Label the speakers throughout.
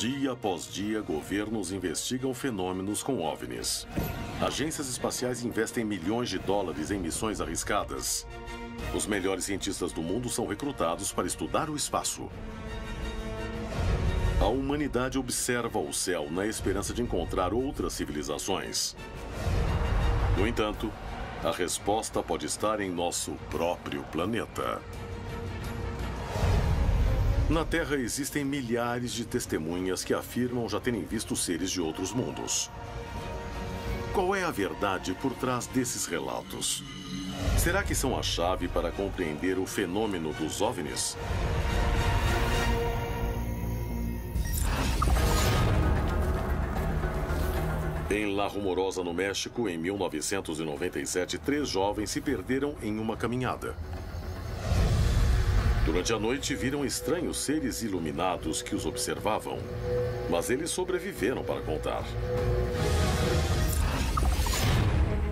Speaker 1: Dia após dia, governos investigam fenômenos com OVNIs. Agências espaciais investem milhões de dólares em missões arriscadas. Os melhores cientistas do mundo são recrutados para estudar o espaço. A humanidade observa o céu na esperança de encontrar outras civilizações. No entanto, a resposta pode estar em nosso próprio planeta. Na Terra existem milhares de testemunhas que afirmam já terem visto seres de outros mundos. Qual é a verdade por trás desses relatos? Será que são a chave para compreender o fenômeno dos OVNIs? Em La Rumorosa, no México, em 1997, 3 jovens se perderam em uma caminhada. Durante a noite, viram estranhos seres iluminados que os observavam, mas eles sobreviveram para contar.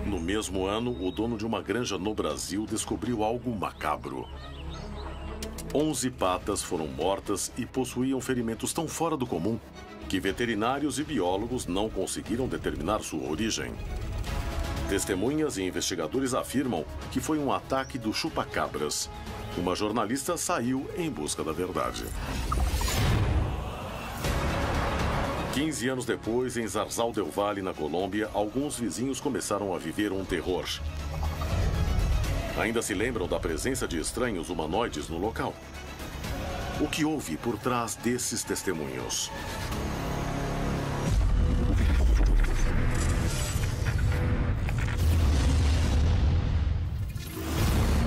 Speaker 1: No mesmo ano, o dono de uma granja no Brasil descobriu algo macabro. 11 patas foram mortas e possuíam ferimentos tão fora do comum que veterinários e biólogos não conseguiram determinar sua origem. Testemunhas e investigadores afirmam que foi um ataque do chupacabras. Uma jornalista saiu em busca da verdade. 15 anos depois, em Zarzal del Valle, na Colômbia, alguns vizinhos começaram a viver um terror. Ainda se lembram da presença de estranhos humanoides no local. O que houve por trás desses testemunhos?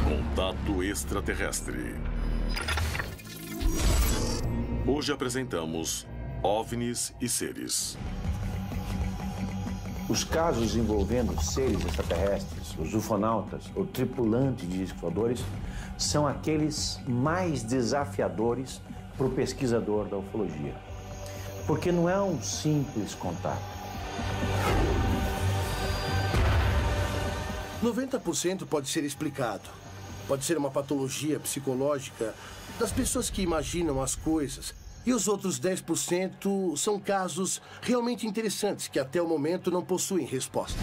Speaker 1: Contato extraterrestre. Hoje apresentamos OVNIs e seres.
Speaker 2: Os casos envolvendo seres extraterrestres, os ufonautas ou tripulantes de discos voadores são aqueles mais desafiadores para o pesquisador da ufologia. Porque não é um simples contato.
Speaker 3: 90% pode ser explicado. Pode ser uma patologia psicológica das pessoas que imaginam as coisas. E os outros 10% são casos realmente interessantes que até o momento não possuem resposta.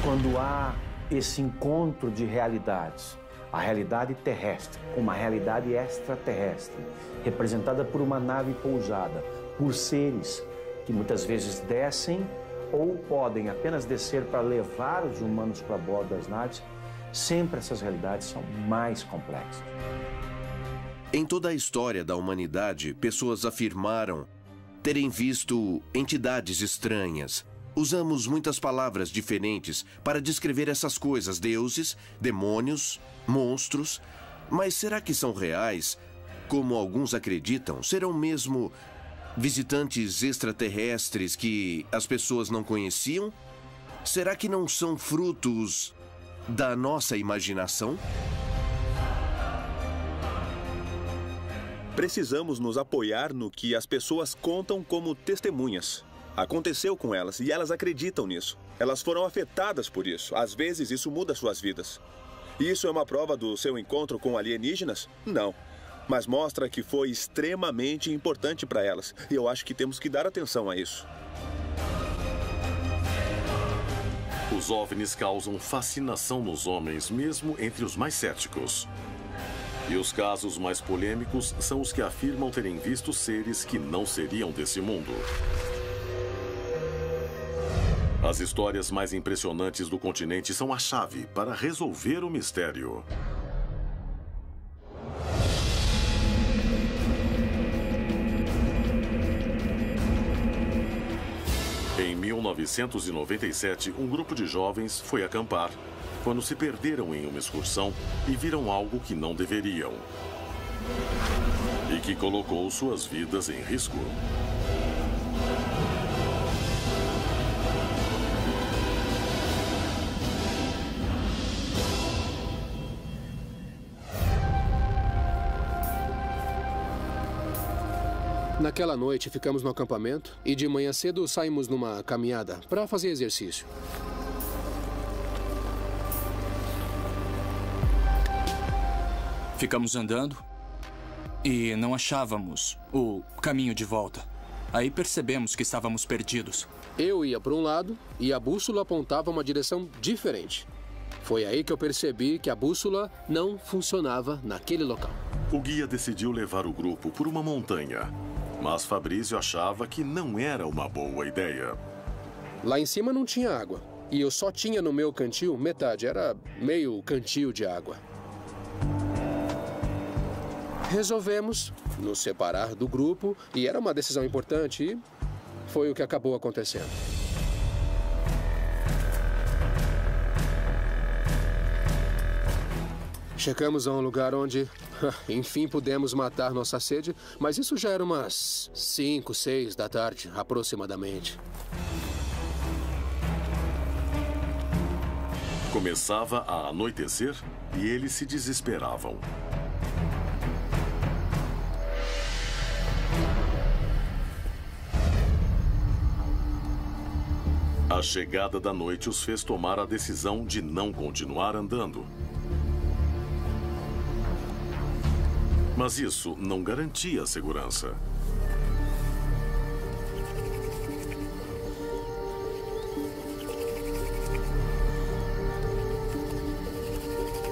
Speaker 2: Quando há esse encontro de realidades, a realidade terrestre com uma realidade extraterrestre, representada por uma nave pousada, por seres que muitas vezes descem ou podem apenas descer para levar os humanos para bordo das naves, sempre essas realidades são mais complexas.
Speaker 4: Em toda a história da humanidade, pessoas afirmaram terem visto entidades estranhas. Usamos muitas palavras diferentes para descrever essas coisas, deuses, demônios, monstros. Mas será que são reais? Como alguns acreditam, serão mesmo visitantes extraterrestres que as pessoas não conheciam? Será que não são frutos da nossa imaginação?
Speaker 5: Precisamos nos apoiar no que as pessoas contam como testemunhas. Aconteceu com elas e elas acreditam nisso. Elas foram afetadas por isso. Às vezes isso muda suas vidas. Isso é uma prova do seu encontro com alienígenas? Não. Mas mostra que foi extremamente importante para elas. E eu acho que temos que dar atenção a isso.
Speaker 1: Os OVNIs causam fascinação nos homens, mesmo entre os mais céticos. E os casos mais polêmicos são os que afirmam terem visto seres que não seriam desse mundo. As histórias mais impressionantes do continente são a chave para resolver o mistério. Em 1997, um grupo de jovens foi acampar quando se perderam em uma excursão e viram algo que não deveriam e que colocou suas vidas em risco.
Speaker 6: Naquela noite, ficamos no acampamento e de manhã cedo saímos numa caminhada para fazer exercício.
Speaker 7: Ficamos andando e não achávamos o caminho de volta. Aí percebemos que estávamos perdidos.
Speaker 6: Eu ia para um lado e a bússola apontava uma direção diferente. Foi aí que eu percebi que a bússola não funcionava naquele local.
Speaker 1: O guia decidiu levar o grupo por uma montanha, mas Fabrício achava que não era uma boa ideia.
Speaker 6: Lá em cima não tinha água. E eu só tinha no meu cantil metade, era meio cantil de água. Resolvemos nos separar do grupo e era uma decisão importante e foi o que acabou acontecendo. Chegamos a um lugar onde, enfim, pudemos matar nossa sede, mas isso já era umas 5, 6 da tarde, aproximadamente.
Speaker 1: Começava a anoitecer e eles se desesperavam. A chegada da noite os fez tomar a decisão de não continuar andando. Mas isso não garantia a segurança.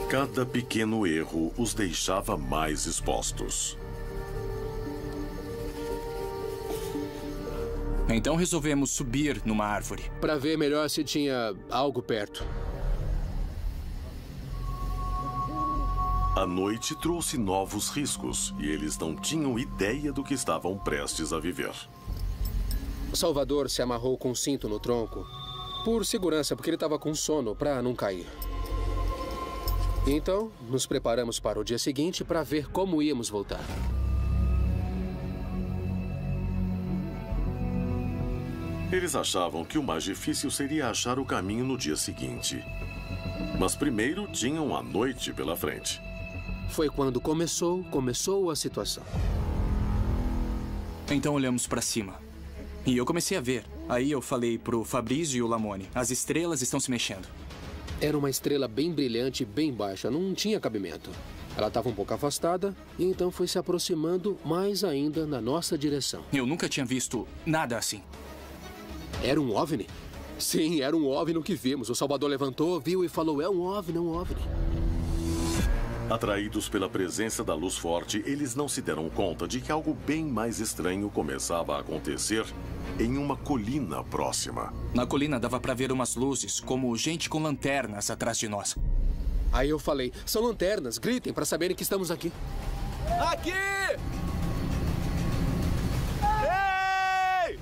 Speaker 1: Cada pequeno erro os deixava mais expostos.
Speaker 7: Então resolvemos subir numa árvore.
Speaker 6: Para ver melhor se tinha algo perto.
Speaker 1: A noite trouxe novos riscos e eles não tinham ideia do que estavam prestes a viver.
Speaker 6: Salvador se amarrou com um cinto no tronco. Por segurança, porque ele estava com sono, para não cair. Então, nos preparamos para o dia seguinte para ver como íamos voltar.
Speaker 1: Eles achavam que o mais difícil seria achar o caminho no dia seguinte. Mas primeiro tinham a noite pela frente.
Speaker 6: Foi quando começou a situação.
Speaker 7: Então olhamos para cima. E eu comecei a ver. Aí eu falei pro Fabrício e o Lamone, as estrelas estão se mexendo.
Speaker 6: Era uma estrela bem brilhante, bem baixa, não tinha cabimento. Ela estava um pouco afastada e então foi se aproximando mais ainda na nossa direção.
Speaker 7: Eu nunca tinha visto nada assim.
Speaker 6: Era um OVNI? Sim, era um OVNI que vimos. O Salvador levantou, viu e falou, é um OVNI, é um OVNI.
Speaker 1: Atraídos pela presença da luz forte, eles não se deram conta de que algo bem mais estranho começava a acontecer em uma colina próxima.
Speaker 7: Na colina dava para ver umas luzes, como gente com lanternas atrás de nós.
Speaker 6: Aí eu falei, são lanternas, gritem para saberem que estamos aqui.
Speaker 5: Aqui! Ei!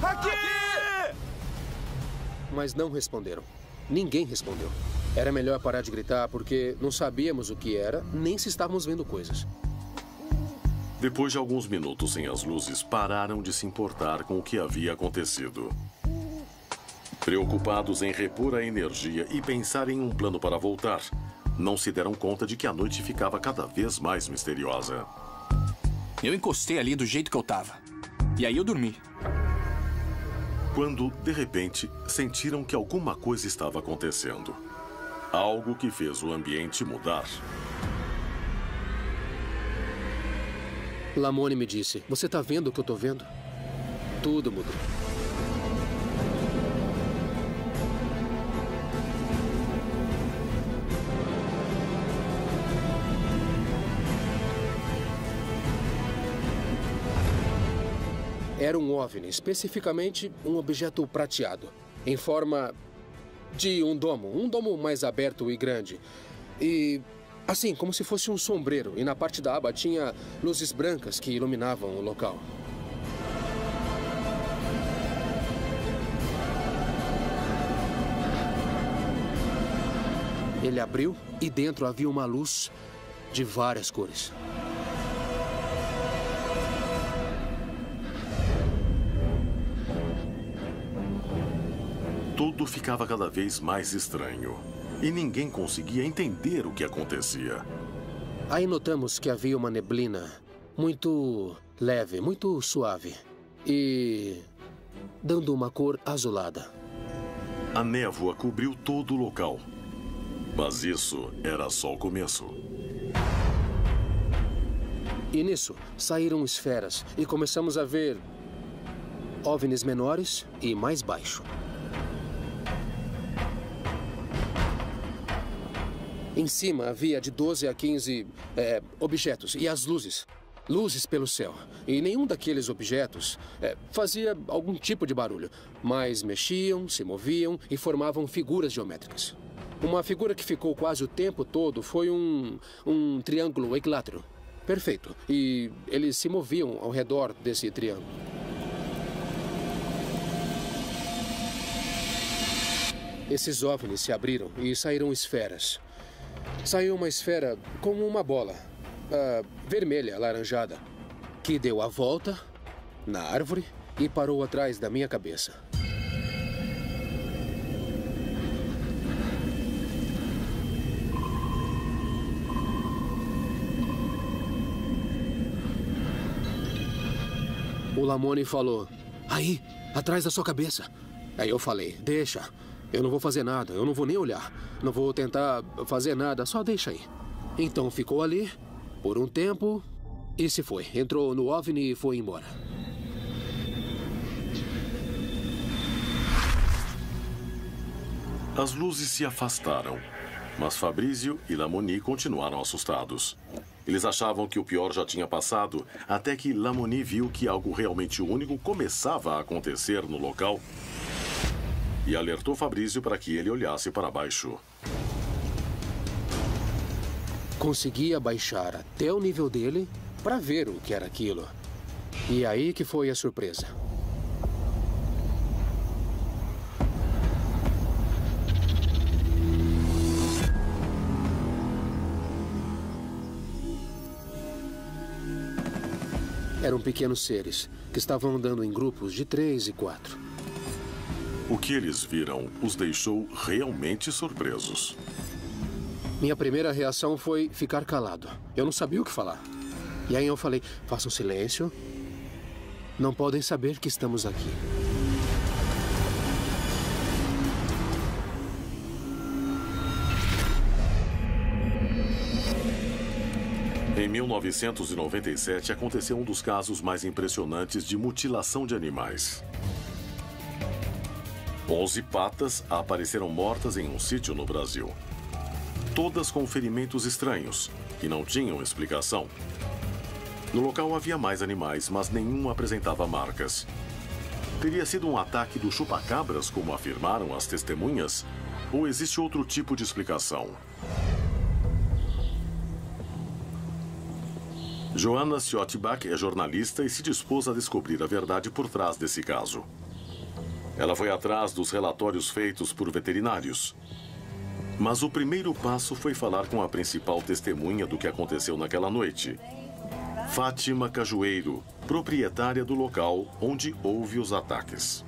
Speaker 5: Aqui!
Speaker 6: Mas não responderam. Ninguém respondeu. Era melhor parar de gritar porque não sabíamos o que era, nem se estávamos vendo coisas.
Speaker 1: Depois de alguns minutos sem as luzes, pararam de se importar com o que havia acontecido. Preocupados em repor a energia e pensar em um plano para voltar, não se deram conta de que a noite ficava cada vez mais misteriosa.
Speaker 7: Eu encostei ali do jeito que eu tava. E aí eu dormi.
Speaker 1: Quando, de repente, sentiram que alguma coisa estava acontecendo. Algo que fez o ambiente mudar.
Speaker 6: Lamone me disse, você tá vendo o que eu tô vendo? Tudo mudou. Era um OVNI, especificamente um objeto prateado, em forma de um domo mais aberto e grande. E assim, como se fosse um sombreiro, e na parte da aba tinha luzes brancas que iluminavam o local. Ele abriu e dentro havia uma luz de várias cores.
Speaker 1: Tudo ficava cada vez mais estranho. E ninguém conseguia entender o que acontecia.
Speaker 6: Aí notamos que havia uma neblina muito leve, muito suave. E dando uma cor azulada.
Speaker 1: A névoa cobriu todo o local. Mas isso era só o começo.
Speaker 6: E nisso, saíram esferas e começamos a ver OVNIs menores e mais baixo. Em cima havia de 12 a 15 objetos e as luzes. Luzes pelo céu. E nenhum daqueles objetos fazia algum tipo de barulho, mas mexiam, se moviam e formavam figuras geométricas. Uma figura que ficou quase o tempo todo foi um triângulo equilátero. Perfeito. E eles se moviam ao redor desse triângulo. Esses OVNIs se abriram e saíram esferas. Saiu uma esfera como uma bola, vermelha, alaranjada, que deu a volta na árvore e parou atrás da minha cabeça. O Lamoni falou, aí, atrás da sua cabeça. Aí eu falei, deixa, eu não vou fazer nada, eu não vou nem olhar. Não vou tentar fazer nada, só deixa aí. Então ficou ali, por um tempo, e se foi. Entrou no OVNI e foi embora.
Speaker 1: As luzes se afastaram, mas Fabrício e Lamoni continuaram assustados. Eles achavam que o pior já tinha passado, até que Lamoni viu que algo realmente único começava a acontecer no local e alertou Fabrício para que ele olhasse para baixo.
Speaker 6: Consegui abaixar até o nível dele para ver o que era aquilo. E aí que foi a surpresa. Eram pequenos seres que estavam andando em grupos de 3 e 4.
Speaker 1: O que eles viram os deixou realmente surpresos.
Speaker 6: Minha primeira reação foi ficar calado. Eu não sabia o que falar. E aí eu falei, façam silêncio. Não podem saber que estamos aqui.
Speaker 1: Em 1997, aconteceu um dos casos mais impressionantes de mutilação de animais. 11 patas apareceram mortas em um sítio no Brasil. Todas com ferimentos estranhos, que não tinham explicação. No local havia mais animais, mas nenhum apresentava marcas. Teria sido um ataque do chupacabras, como afirmaram as testemunhas? Ou existe outro tipo de explicação? Joana Ciottbach é jornalista e se dispôs a descobrir a verdade por trás desse caso. Ela foi atrás dos relatórios feitos por veterinários. Mas o primeiro passo foi falar com a principal testemunha do que aconteceu naquela noite. Fátima Cajueiro, proprietária do local onde houve os ataques.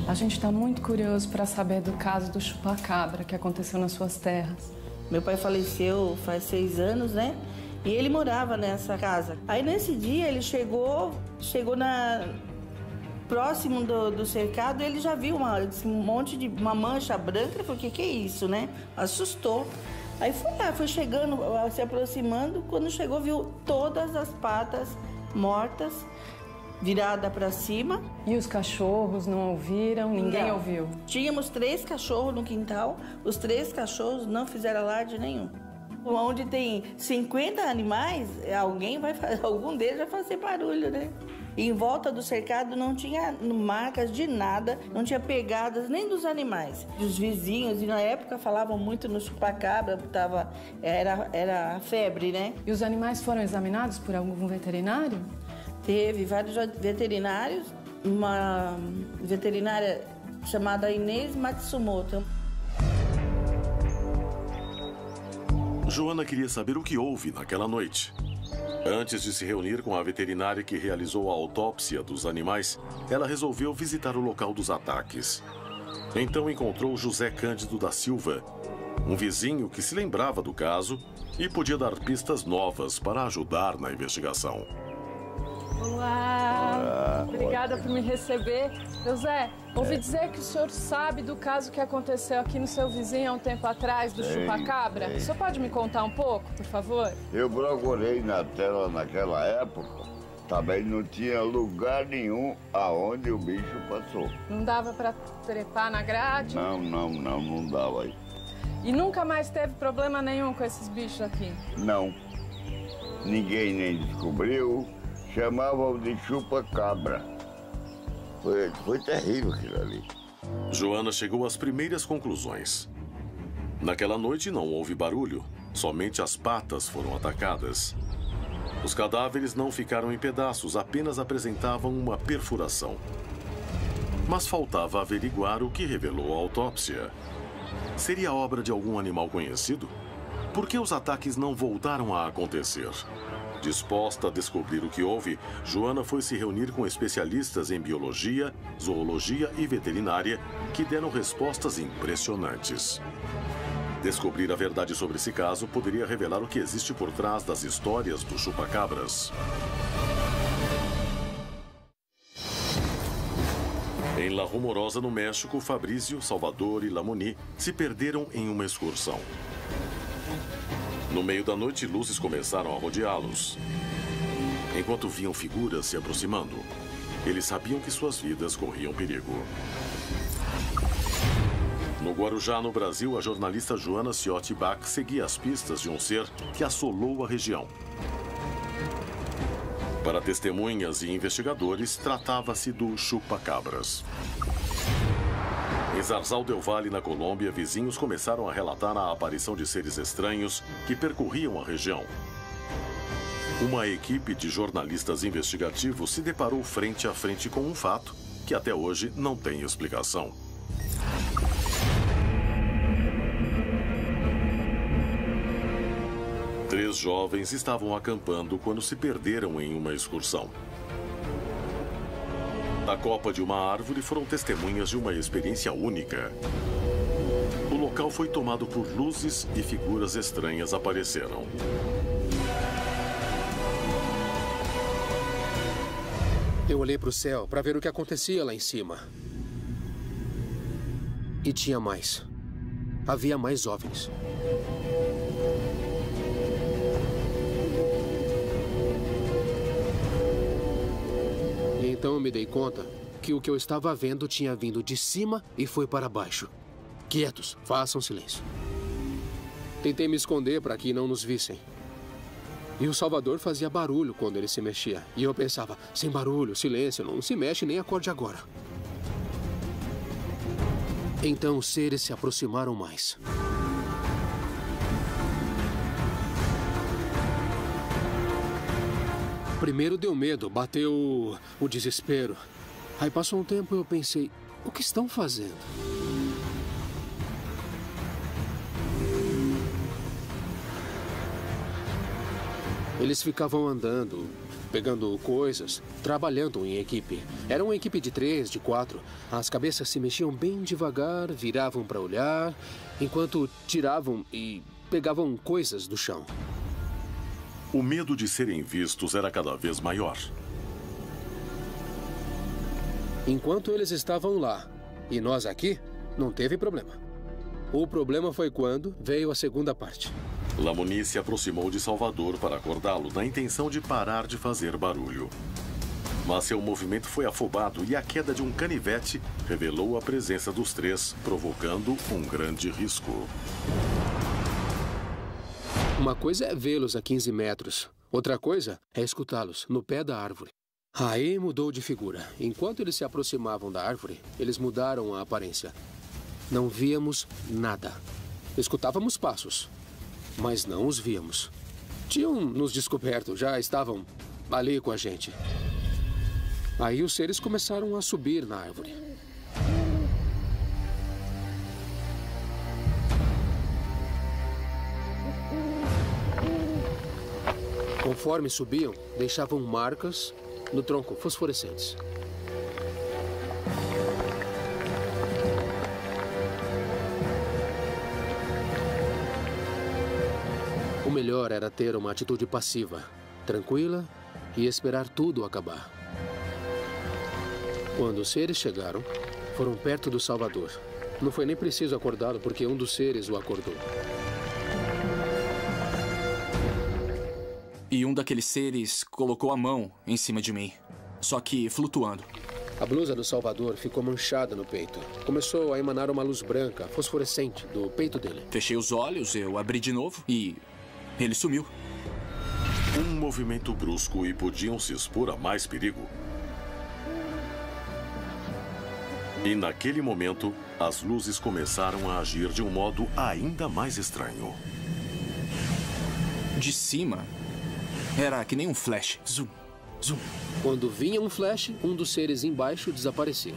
Speaker 8: A gente está muito curioso para saber do caso do chupacabra que aconteceu nas suas terras.
Speaker 9: Meu pai faleceu faz 6 anos, né? E ele morava nessa casa. Aí nesse dia ele chegou próximo do cercado, ele já viu uma mancha branca. Ele falou, o que é isso, né? Assustou. Aí foi lá, foi chegando, se aproximando. Quando chegou, viu todas as patas mortas, virada para cima.
Speaker 8: E os cachorros não ouviram? Ninguém ouviu? Tínhamos 3 cachorros no quintal. Os 3 cachorros não fizeram alarde nenhum. Onde tem 50 animais, algum deles vai fazer barulho, né? E em volta do cercado não tinha marcas de nada, não tinha pegadas nem dos animais. Os vizinhos, e na época falavam muito no chupacabra, era a febre, né? E os animais foram examinados por algum veterinário?
Speaker 9: Teve vários veterinários, uma veterinária chamada Inês Matsumoto.
Speaker 1: Joana queria saber o que houve naquela noite. Antes de se reunir com a veterinária que realizou a autópsia dos animais, ela resolveu visitar o local dos ataques. Então encontrou José Cândido da Silva, um vizinho que se lembrava do caso e podia dar pistas novas para ajudar na investigação.
Speaker 10: Olá. Obrigada por me receber. José, ouvi dizer que o senhor sabe do caso que aconteceu aqui no seu vizinho há um tempo atrás, do chupa-cabra. O senhor pode me contar um pouco, por favor?
Speaker 11: Eu procurei na tela naquela época, também não tinha lugar nenhum aonde o bicho passou.
Speaker 10: Não dava para trepar na grade?
Speaker 11: Não dava aí.
Speaker 10: E nunca mais teve problema nenhum com esses bichos aqui?
Speaker 11: Não. Ninguém nem descobriu. Chamavam de chupa-cabra. Foi terrível aquilo ali.
Speaker 1: Joana chegou às primeiras conclusões. Naquela noite não houve barulho, somente as patas foram atacadas. Os cadáveres não ficaram em pedaços, apenas apresentavam uma perfuração. Mas faltava averiguar o que revelou a autópsia. Seria obra de algum animal conhecido? Por que os ataques não voltaram a acontecer? Disposta a descobrir o que houve, Joana foi se reunir com especialistas em biologia, zoologia e veterinária que deram respostas impressionantes. Descobrir a verdade sobre esse caso poderia revelar o que existe por trás das histórias dos chupacabras. Em La Rumorosa, no México, Fabrício, Salvador e Lamoni se perderam em uma excursão. No meio da noite, luzes começaram a rodeá-los. Enquanto viam figuras se aproximando, eles sabiam que suas vidas corriam perigo. No Guarujá, no Brasil, a jornalista Joana Ciotti Bach seguia as pistas de um ser que assolou a região. Para testemunhas e investigadores, tratava-se do chupa-cabras. Em Zarzal del Valle, na Colômbia, vizinhos começaram a relatar a aparição de seres estranhos que percorriam a região. Uma equipe de jornalistas investigativos se deparou frente a frente com um fato que até hoje não tem explicação. Três jovens estavam acampando quando se perderam em uma excursão. Da copa de uma árvore foram testemunhas de uma experiência única. O local foi tomado por luzes e figuras estranhas apareceram.
Speaker 6: Eu olhei para o céu para ver o que acontecia lá em cima. E tinha mais. Havia mais OVNIs. Então eu me dei conta que o que eu estava vendo tinha vindo de cima e foi para baixo. Quietos, façam silêncio. Tentei me esconder para que não nos vissem. E o Salvador fazia barulho quando ele se mexia. E eu pensava, sem barulho, silêncio, não se mexe nem acorde agora. Então os seres se aproximaram mais. Primeiro deu medo, bateu o desespero. Aí passou um tempo e eu pensei, o que estão fazendo? Eles ficavam andando, pegando coisas, trabalhando em equipe. Era uma equipe de 3, de 4. As cabeças se mexiam bem devagar, viravam para olhar, enquanto tiravam e pegavam coisas do chão.
Speaker 1: O medo de serem vistos era cada vez maior.
Speaker 6: Enquanto eles estavam lá e nós aqui, não teve problema. O problema foi quando veio a segunda parte.
Speaker 1: Lamoni se aproximou de Salvador para acordá-lo na intenção de parar de fazer barulho. Mas seu movimento foi afobado e a queda de um canivete revelou a presença dos três, provocando um grande risco.
Speaker 6: Uma coisa é vê-los a 15 metros. Outra coisa é escutá-los no pé da árvore. Aí mudou de figura. Enquanto eles se aproximavam da árvore, eles mudaram a aparência. Não víamos nada. Escutávamos passos, mas não os víamos. Tinham nos descoberto, já estavam ali com a gente. Aí os seres começaram a subir na árvore. Conforme subiam, deixavam marcas no tronco, fosforescentes. O melhor era ter uma atitude passiva, tranquila e esperar tudo acabar. Quando os seres chegaram, foram perto do Salvador. Não foi nem preciso acordá-lo, porque um dos seres o acordou.
Speaker 7: E um daqueles seres colocou a mão em cima de mim, só que flutuando.
Speaker 6: A blusa do Salvador ficou manchada no peito. Começou a emanar uma luz branca, fosforescente, do peito dele.
Speaker 7: Fechei os olhos, eu abri de novo e ele sumiu.
Speaker 1: Um movimento brusco e podiam se expor a mais perigo. E naquele momento, as luzes começaram a agir de um modo ainda mais estranho.
Speaker 7: De cima, era que nem um flash. Zoom, zoom.
Speaker 6: Quando vinha um flash, um dos seres embaixo desaparecia.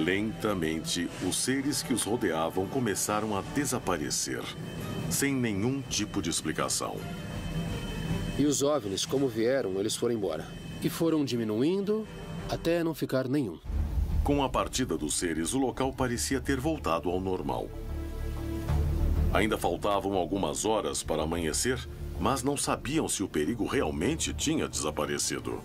Speaker 1: Lentamente, os seres que os rodeavam começaram a desaparecer, sem nenhum tipo de explicação.
Speaker 6: E os OVNIs, como vieram, eles foram embora. E foram diminuindo até não ficar nenhum.
Speaker 1: Com a partida dos seres, o local parecia ter voltado ao normal. Ainda faltavam algumas horas para amanhecer, mas não sabiam se o perigo realmente tinha desaparecido.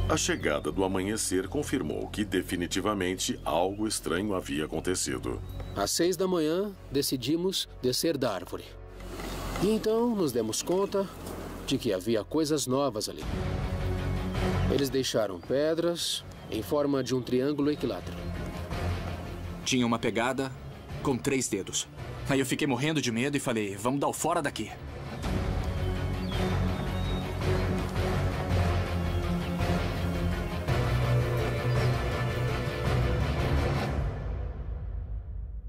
Speaker 1: A chegada do amanhecer confirmou que definitivamente algo estranho havia acontecido.
Speaker 6: Às 6 da manhã, decidimos descer da árvore. E então nos demos conta de que havia coisas novas ali. Eles deixaram pedras em forma de um triângulo equilátero.
Speaker 7: Tinha uma pegada com 3 dedos. Aí eu fiquei morrendo de medo e falei, vamos dar o fora daqui.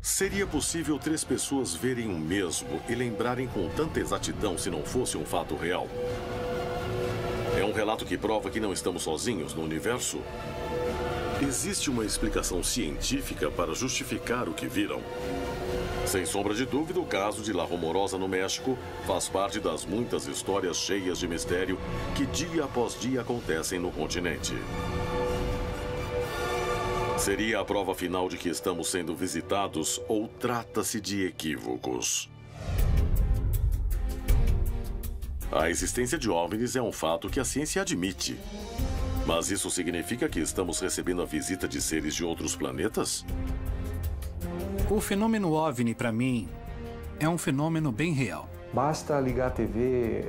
Speaker 1: Seria possível 3 pessoas verem o mesmo e lembrarem com tanta exatidão se não fosse um fato real? É um relato que prova que não estamos sozinhos no universo? Existe uma explicação científica para justificar o que viram? Sem sombra de dúvida, o caso de La Rumorosa no México faz parte das muitas histórias cheias de mistério que dia após dia acontecem no continente. Seria a prova final de que estamos sendo visitados ou trata-se de equívocos? A existência de OVNIs é um fato que a ciência admite. Mas isso significa que estamos recebendo a visita de seres de outros planetas?
Speaker 12: O fenômeno OVNI, para mim, é um fenômeno bem real.
Speaker 2: Basta ligar a TV,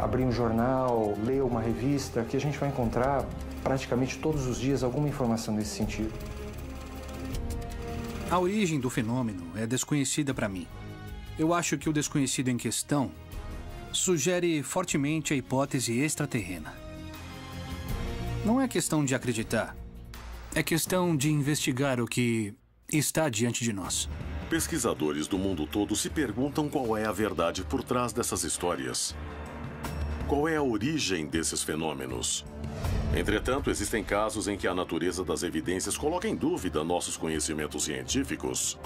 Speaker 2: abrir um jornal, ler uma revista, que a gente vai encontrar praticamente todos os dias alguma informação nesse sentido.
Speaker 12: A origem do fenômeno é desconhecida para mim. Eu acho que o desconhecido em questão sugere fortemente a hipótese extraterrena. Não é questão de acreditar, é questão de investigar o que está diante de nós.
Speaker 1: Pesquisadores do mundo todo se perguntam qual é a verdade por trás dessas histórias. Qual é a origem desses fenômenos? Entretanto, existem casos em que a natureza das evidências coloca em dúvida nossos conhecimentos científicos.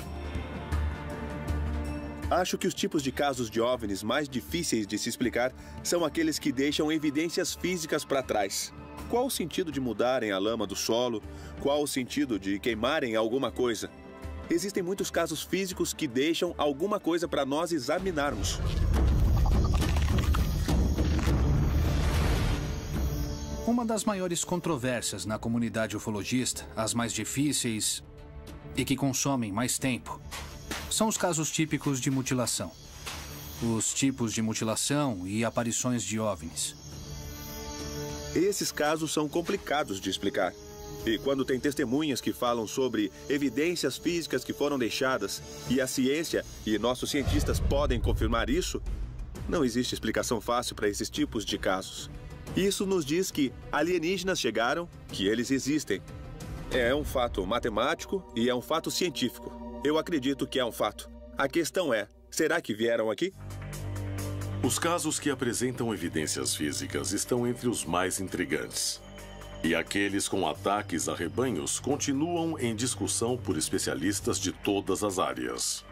Speaker 5: Acho que os tipos de casos de OVNIs mais difíceis de se explicar são aqueles que deixam evidências físicas para trás. Qual o sentido de mudarem a lama do solo? Qual o sentido de queimarem alguma coisa? Existem muitos casos físicos que deixam alguma coisa para nós examinarmos.
Speaker 12: Uma das maiores controvérsias na comunidade ufologista, as mais difíceis e que consomem mais tempo, são os casos típicos de mutilação. Os tipos de mutilação e aparições de OVNIs.
Speaker 5: Esses casos são complicados de explicar. E quando tem testemunhas que falam sobre evidências físicas que foram deixadas, e a ciência e nossos cientistas podem confirmar isso, não existe explicação fácil para esses tipos de casos. Isso nos diz que alienígenas chegaram, que eles existem. É um fato matemático e é um fato científico. Eu acredito que é um fato. A questão é, será que vieram aqui?
Speaker 1: Os casos que apresentam evidências físicas estão entre os mais intrigantes. E aqueles com ataques a rebanhos continuam em discussão por especialistas de todas as áreas.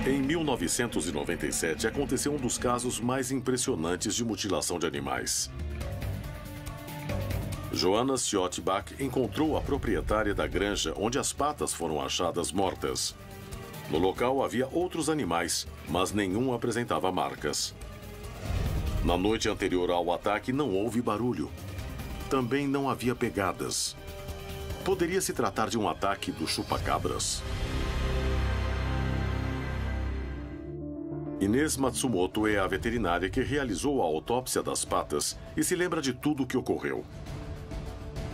Speaker 1: Em Em 1997, aconteceu um dos casos mais impressionantes de mutilação de animais. Johanna Schiottbach encontrou a proprietária da granja onde as patas foram achadas mortas. No local havia outros animais, mas nenhum apresentava marcas. Na noite anterior ao ataque não houve barulho. Também não havia pegadas. Poderia se tratar de um ataque do chupacabras. Inês Matsumoto é a veterinária que realizou a autópsia das patas e se lembra de tudo o que ocorreu.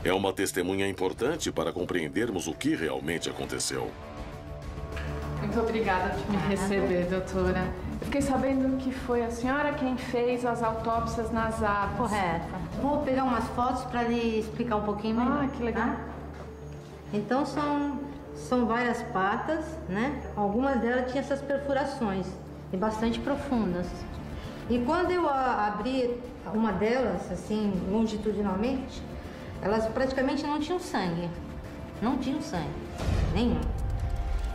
Speaker 1: É uma testemunha importante para compreendermos o que realmente aconteceu.
Speaker 10: Muito obrigada por me receber, doutora. Eu fiquei sabendo que foi a senhora quem fez as autópsias nas aves.
Speaker 13: Correto. Vou pegar umas fotos para lhe explicar um pouquinho melhor.
Speaker 10: Ah, que legal.
Speaker 13: Tá? Então, são várias patas, né? Algumas delas tinham essas perfurações, e bastante profundas. E quando eu abri uma delas, assim, longitudinalmente, elas praticamente não tinham sangue. Não tinham sangue. Nenhum.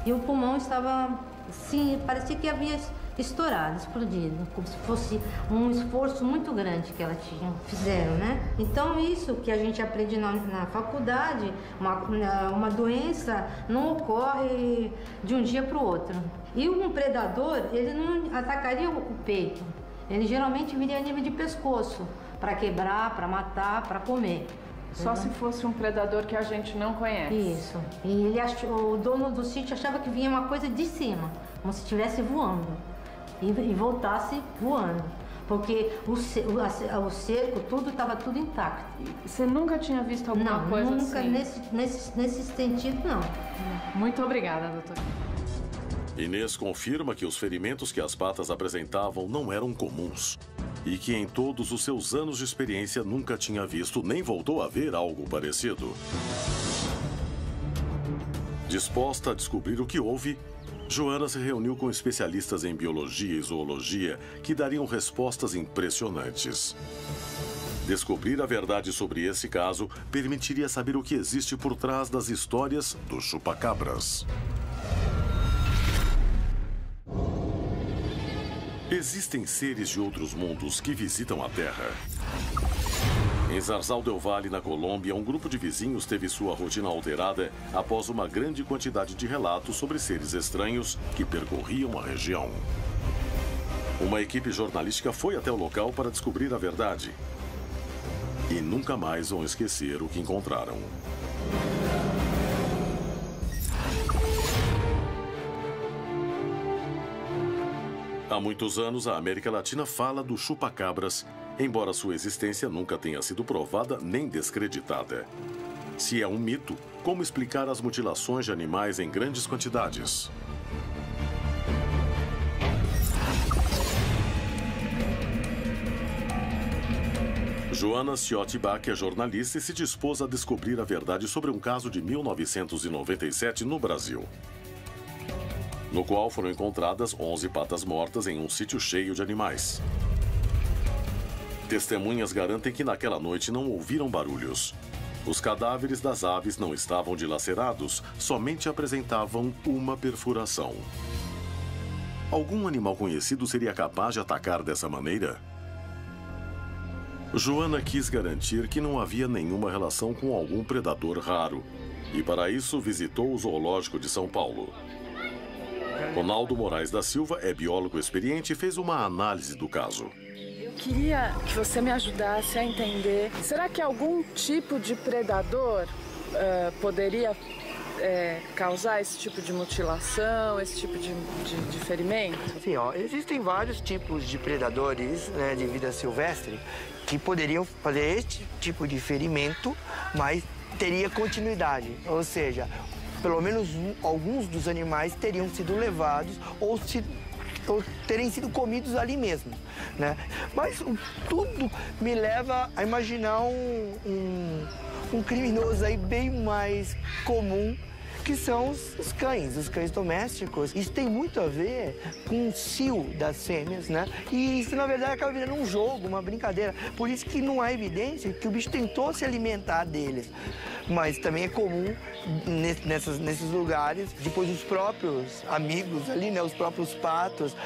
Speaker 13: E o pulmão estava, sim, parecia que havia estourado, explodido. Como se fosse um esforço muito grande que elas fizeram, né? Então, isso que a gente aprende na faculdade, uma doença não ocorre de um dia para o outro. E um predador, ele não atacaria o peito. Ele geralmente viria a nível de pescoço, para quebrar, para matar, para comer.
Speaker 10: Só se fosse um predador que a gente não conhece.
Speaker 13: Isso. E o dono do sítio achava que vinha uma coisa de cima, como se estivesse voando. E voltasse voando. Porque o cerco, estava tudo intacto.
Speaker 10: Você nunca tinha visto alguma coisa assim?
Speaker 13: Nunca, nesse sentido, não.
Speaker 10: Muito obrigada, doutora.
Speaker 1: Inês confirma que os ferimentos que as patas apresentavam não eram comuns. E que em todos os seus anos de experiência nunca tinha visto nem voltou a ver algo parecido. Disposta a descobrir o que houve, Johanna se reuniu com especialistas em biologia e zoologia que dariam respostas impressionantes. Descobrir a verdade sobre esse caso permitiria saber o que existe por trás das histórias do chupacabras. Existem seres de outros mundos que visitam a Terra. Em Zarzal del Valle, na Colômbia, um grupo de vizinhos teve sua rotina alterada após uma grande quantidade de relatos sobre seres estranhos que percorriam a região. Uma equipe jornalística foi até o local para descobrir a verdade. E nunca mais vão esquecer o que encontraram. Há muitos anos, a América Latina fala do chupacabras, embora sua existência nunca tenha sido provada nem descreditada. Se é um mito, como explicar as mutilações de animais em grandes quantidades? Johanna Schiottbach é jornalista e se dispôs a descobrir a verdade sobre um caso de 1997 no Brasil, no qual foram encontradas 11 patas mortas em um sítio cheio de animais. Testemunhas garantem que naquela noite não ouviram barulhos. Os cadáveres das aves não estavam dilacerados, somente apresentavam uma perfuração. Algum animal conhecido seria capaz de atacar dessa maneira? Johanna quis garantir que não havia nenhuma relação com algum predador raro, e para isso visitou o Zoológico de São Paulo. Ronaldo Moraes da Silva é biólogo experiente e fez uma análise do caso.
Speaker 10: Eu queria que você me ajudasse a entender, será que algum tipo de predador poderia causar esse tipo de mutilação, esse tipo de ferimento?
Speaker 14: Sim, existem vários tipos de predadores, né, de vida silvestre que poderiam fazer este tipo de ferimento, mas teria continuidade, ou seja, pelo menos alguns dos animais teriam sido levados ou terem sido comidos ali mesmo, né? Mas tudo me leva a imaginar um criminoso aí bem mais comum, que são os cães domésticos. Isso tem muito a ver com o cio das fêmeas, né? E isso, na verdade, acaba virando um jogo, uma brincadeira. Por isso que não há evidência que o bicho tentou se alimentar deles. Mas também é comum nesses lugares, depois os próprios amigos ali, né? Os próprios patos,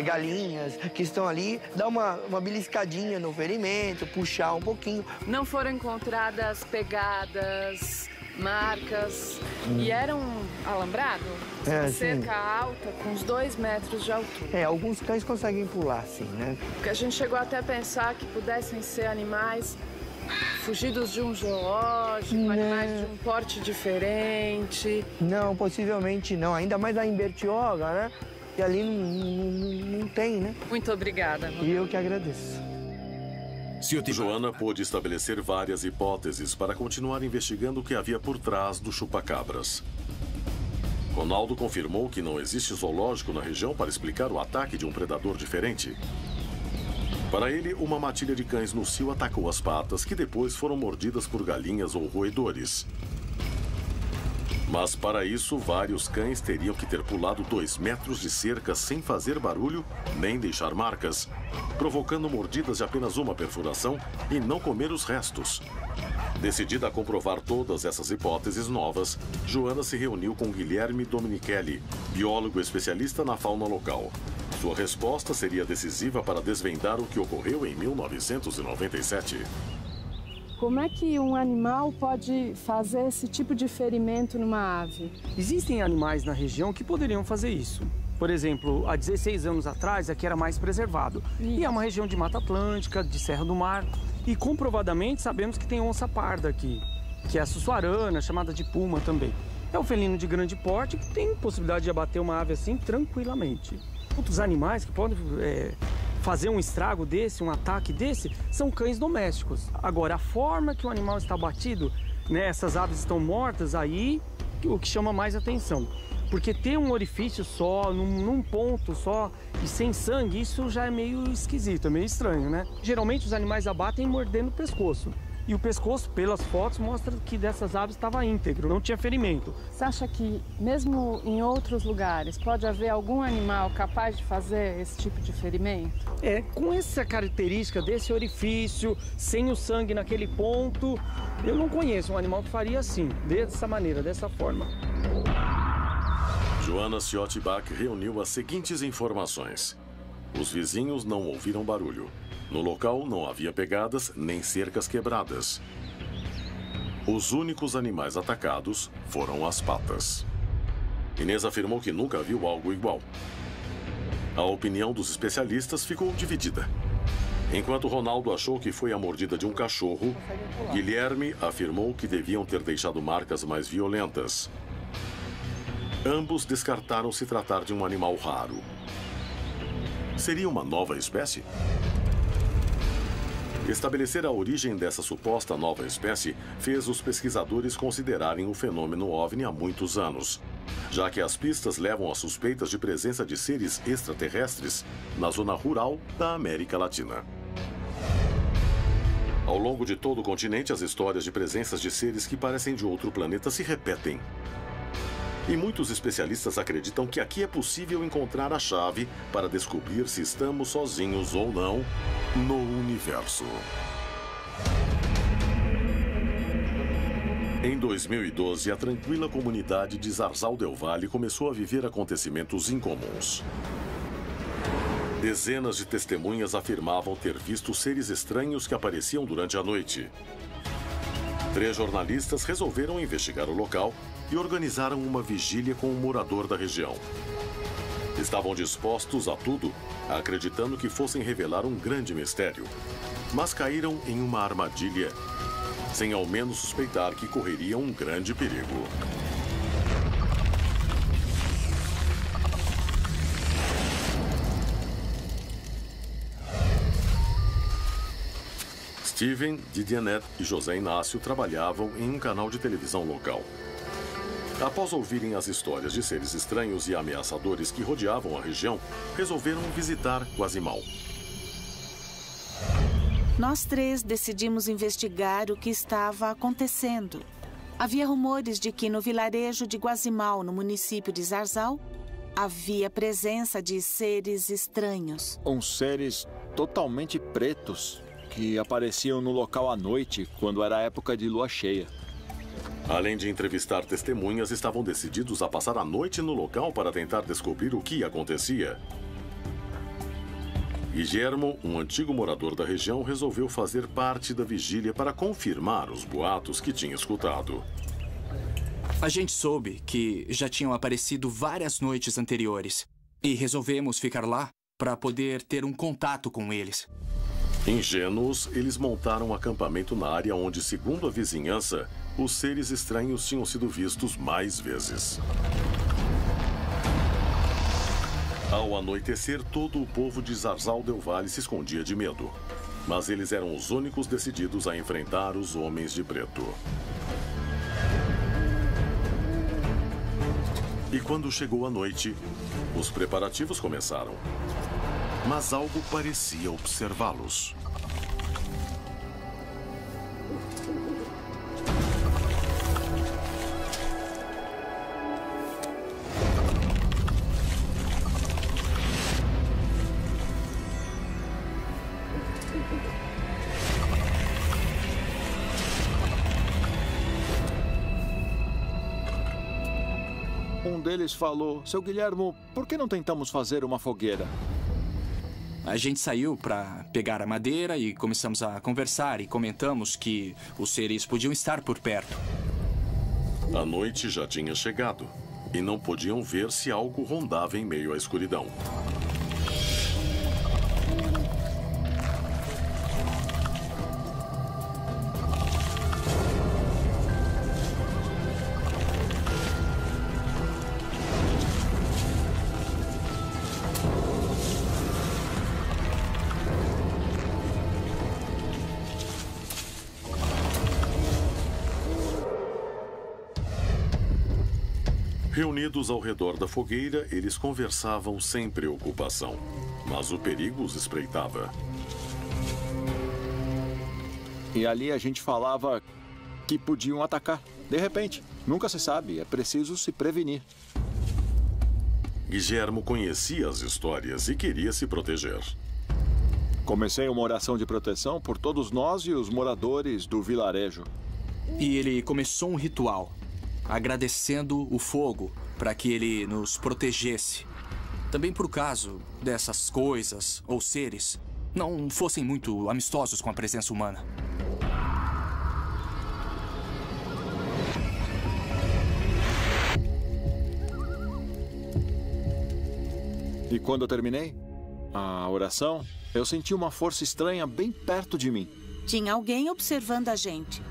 Speaker 14: galinhas que estão ali, dar uma beliscadinha no ferimento, puxar um pouquinho.
Speaker 10: Não foram encontradas pegadas, marcas, e era um alambrado, cerca alta, com uns 2 metros de altura.
Speaker 14: Alguns cães conseguem pular, sim, né?
Speaker 10: Porque a gente chegou até a pensar que pudessem ser animais fugidos de um zoológico, animais de um porte diferente.
Speaker 14: Não, possivelmente não, ainda mais lá em Bertioga, né? E ali não tem, né?
Speaker 10: Muito obrigada.
Speaker 14: E eu que agradeço.
Speaker 1: Joana pôde estabelecer várias hipóteses para continuar investigando o que havia por trás do chupa-cabras. Ronaldo confirmou que não existe zoológico na região para explicar o ataque de um predador diferente. Para ele, uma matilha de cães no cio atacou as patas, que depois foram mordidas por galinhas ou roedores. Mas para isso, vários cães teriam que ter pulado 2 metros de cerca sem fazer barulho nem deixar marcas, provocando mordidas de apenas uma perfuração e não comer os restos. Decidida a comprovar todas essas hipóteses novas, Joana se reuniu com Guilherme Dominichelli, biólogo especialista na fauna local. Sua resposta seria decisiva para desvendar o que ocorreu em 1997.
Speaker 10: Como é que um animal pode fazer esse tipo de ferimento numa ave?
Speaker 15: Existem animais na região que poderiam fazer isso. Por exemplo, há 16 anos atrás, aqui era mais preservado. E é uma região de Mata Atlântica, de Serra do Mar. E comprovadamente sabemos que tem onça parda aqui, que é a sussuarana, chamada de puma também. É um felino de grande porte que tem possibilidade de abater uma ave assim tranquilamente. Outros animais que podem fazer um estrago desse, um ataque desse, são cães domésticos. Agora, a forma que o animal está abatido, né, essas aves estão mortas, aí o que chama mais atenção. Porque ter um orifício só, num ponto só e sem sangue, isso já é meio esquisito, é meio estranho, né? Geralmente os animais abatem mordendo o pescoço. E o pescoço, pelas fotos, mostra que dessas aves estava íntegro, não tinha ferimento.
Speaker 10: Você acha que, mesmo em outros lugares, pode haver algum animal capaz de fazer esse tipo de ferimento?
Speaker 15: Com essa característica desse orifício, sem o sangue naquele ponto, eu não conheço um animal que faria assim, dessa maneira, dessa forma.
Speaker 1: Joana Ciotti-Bach reuniu as seguintes informações. Os vizinhos não ouviram barulho. No local não havia pegadas nem cercas quebradas. Os únicos animais atacados foram as patas. Inês afirmou que nunca viu algo igual. A opinião dos especialistas ficou dividida. Enquanto Ronaldo achou que foi a mordida de um cachorro, Guilherme afirmou que deviam ter deixado marcas mais violentas. Ambos descartaram se tratar de um animal raro. Seria uma nova espécie? Estabelecer a origem dessa suposta nova espécie fez os pesquisadores considerarem o fenômeno OVNI há muitos anos, já que as pistas levam a suspeitas de presença de seres extraterrestres na zona rural da América Latina. Ao longo de todo o continente, as histórias de presenças de seres que parecem de outro planeta se repetem. E muitos especialistas acreditam que aqui é possível encontrar a chave para descobrir se estamos sozinhos ou não no universo. Em 2012, a tranquila comunidade de Zarzal del Valle começou a viver acontecimentos incomuns. Dezenas de testemunhas afirmavam ter visto seres estranhos que apareciam durante a noite. 3 jornalistas resolveram investigar o local e organizaram uma vigília com um morador da região. Estavam dispostos a tudo, acreditando que fossem revelar um grande mistério, mas caíram em uma armadilha, sem ao menos suspeitar que correriam um grande perigo. Steven, Didianet e José Inácio trabalhavam em um canal de televisão local. Após ouvirem as histórias de seres estranhos e ameaçadores que rodeavam a região, resolveram visitar Guazimal.
Speaker 16: Nós 3 decidimos investigar o que estava acontecendo. Havia rumores de que no vilarejo de Guazimal, no município de Zarzal, havia presença de seres estranhos.
Speaker 17: Uns seres totalmente pretos que apareciam no local à noite, quando era a época de lua cheia.
Speaker 1: Além de entrevistar testemunhas, estavam decididos a passar a noite no local para tentar descobrir o que acontecia. Guillermo, um antigo morador da região, resolveu fazer parte da vigília para confirmar os boatos que tinha escutado.
Speaker 7: A gente soube que já tinham aparecido várias noites anteriores e resolvemos ficar lá para poder ter um contato com eles.
Speaker 1: Ingênuos, eles montaram um acampamento na área onde, segundo a vizinhança, os seres estranhos tinham sido vistos mais vezes. Ao anoitecer, todo o povo de Zarzal del Valle se escondia de medo. Mas eles eram os únicos decididos a enfrentar os homens de preto. E quando chegou a noite, os preparativos começaram. Mas algo parecia observá-los.
Speaker 17: Um deles falou: "Seu Guillermo, por que não tentamos fazer uma fogueira?"
Speaker 7: A gente saiu para pegar a madeira e começamos a conversar e comentamos que os seres podiam estar por perto.
Speaker 1: A noite já tinha chegado e não podiam ver se algo rondava em meio à escuridão. Reunidos ao redor da fogueira, eles conversavam sem preocupação. Mas o perigo os espreitava.
Speaker 17: E ali a gente falava que podiam atacar. De repente, nunca se sabe, é preciso se prevenir.
Speaker 1: Guillermo conhecia as histórias e queria se proteger.
Speaker 17: Comecei uma oração de proteção por todos nós e os moradores do vilarejo.
Speaker 7: E ele começou um ritual, agradecendo o fogo para que ele nos protegesse. Também por caso dessas coisas ou seres não fossem muito amistosos com a presença humana.
Speaker 17: E quando eu terminei a oração, eu senti uma força estranha bem perto de mim.
Speaker 16: Tinha alguém observando a gente.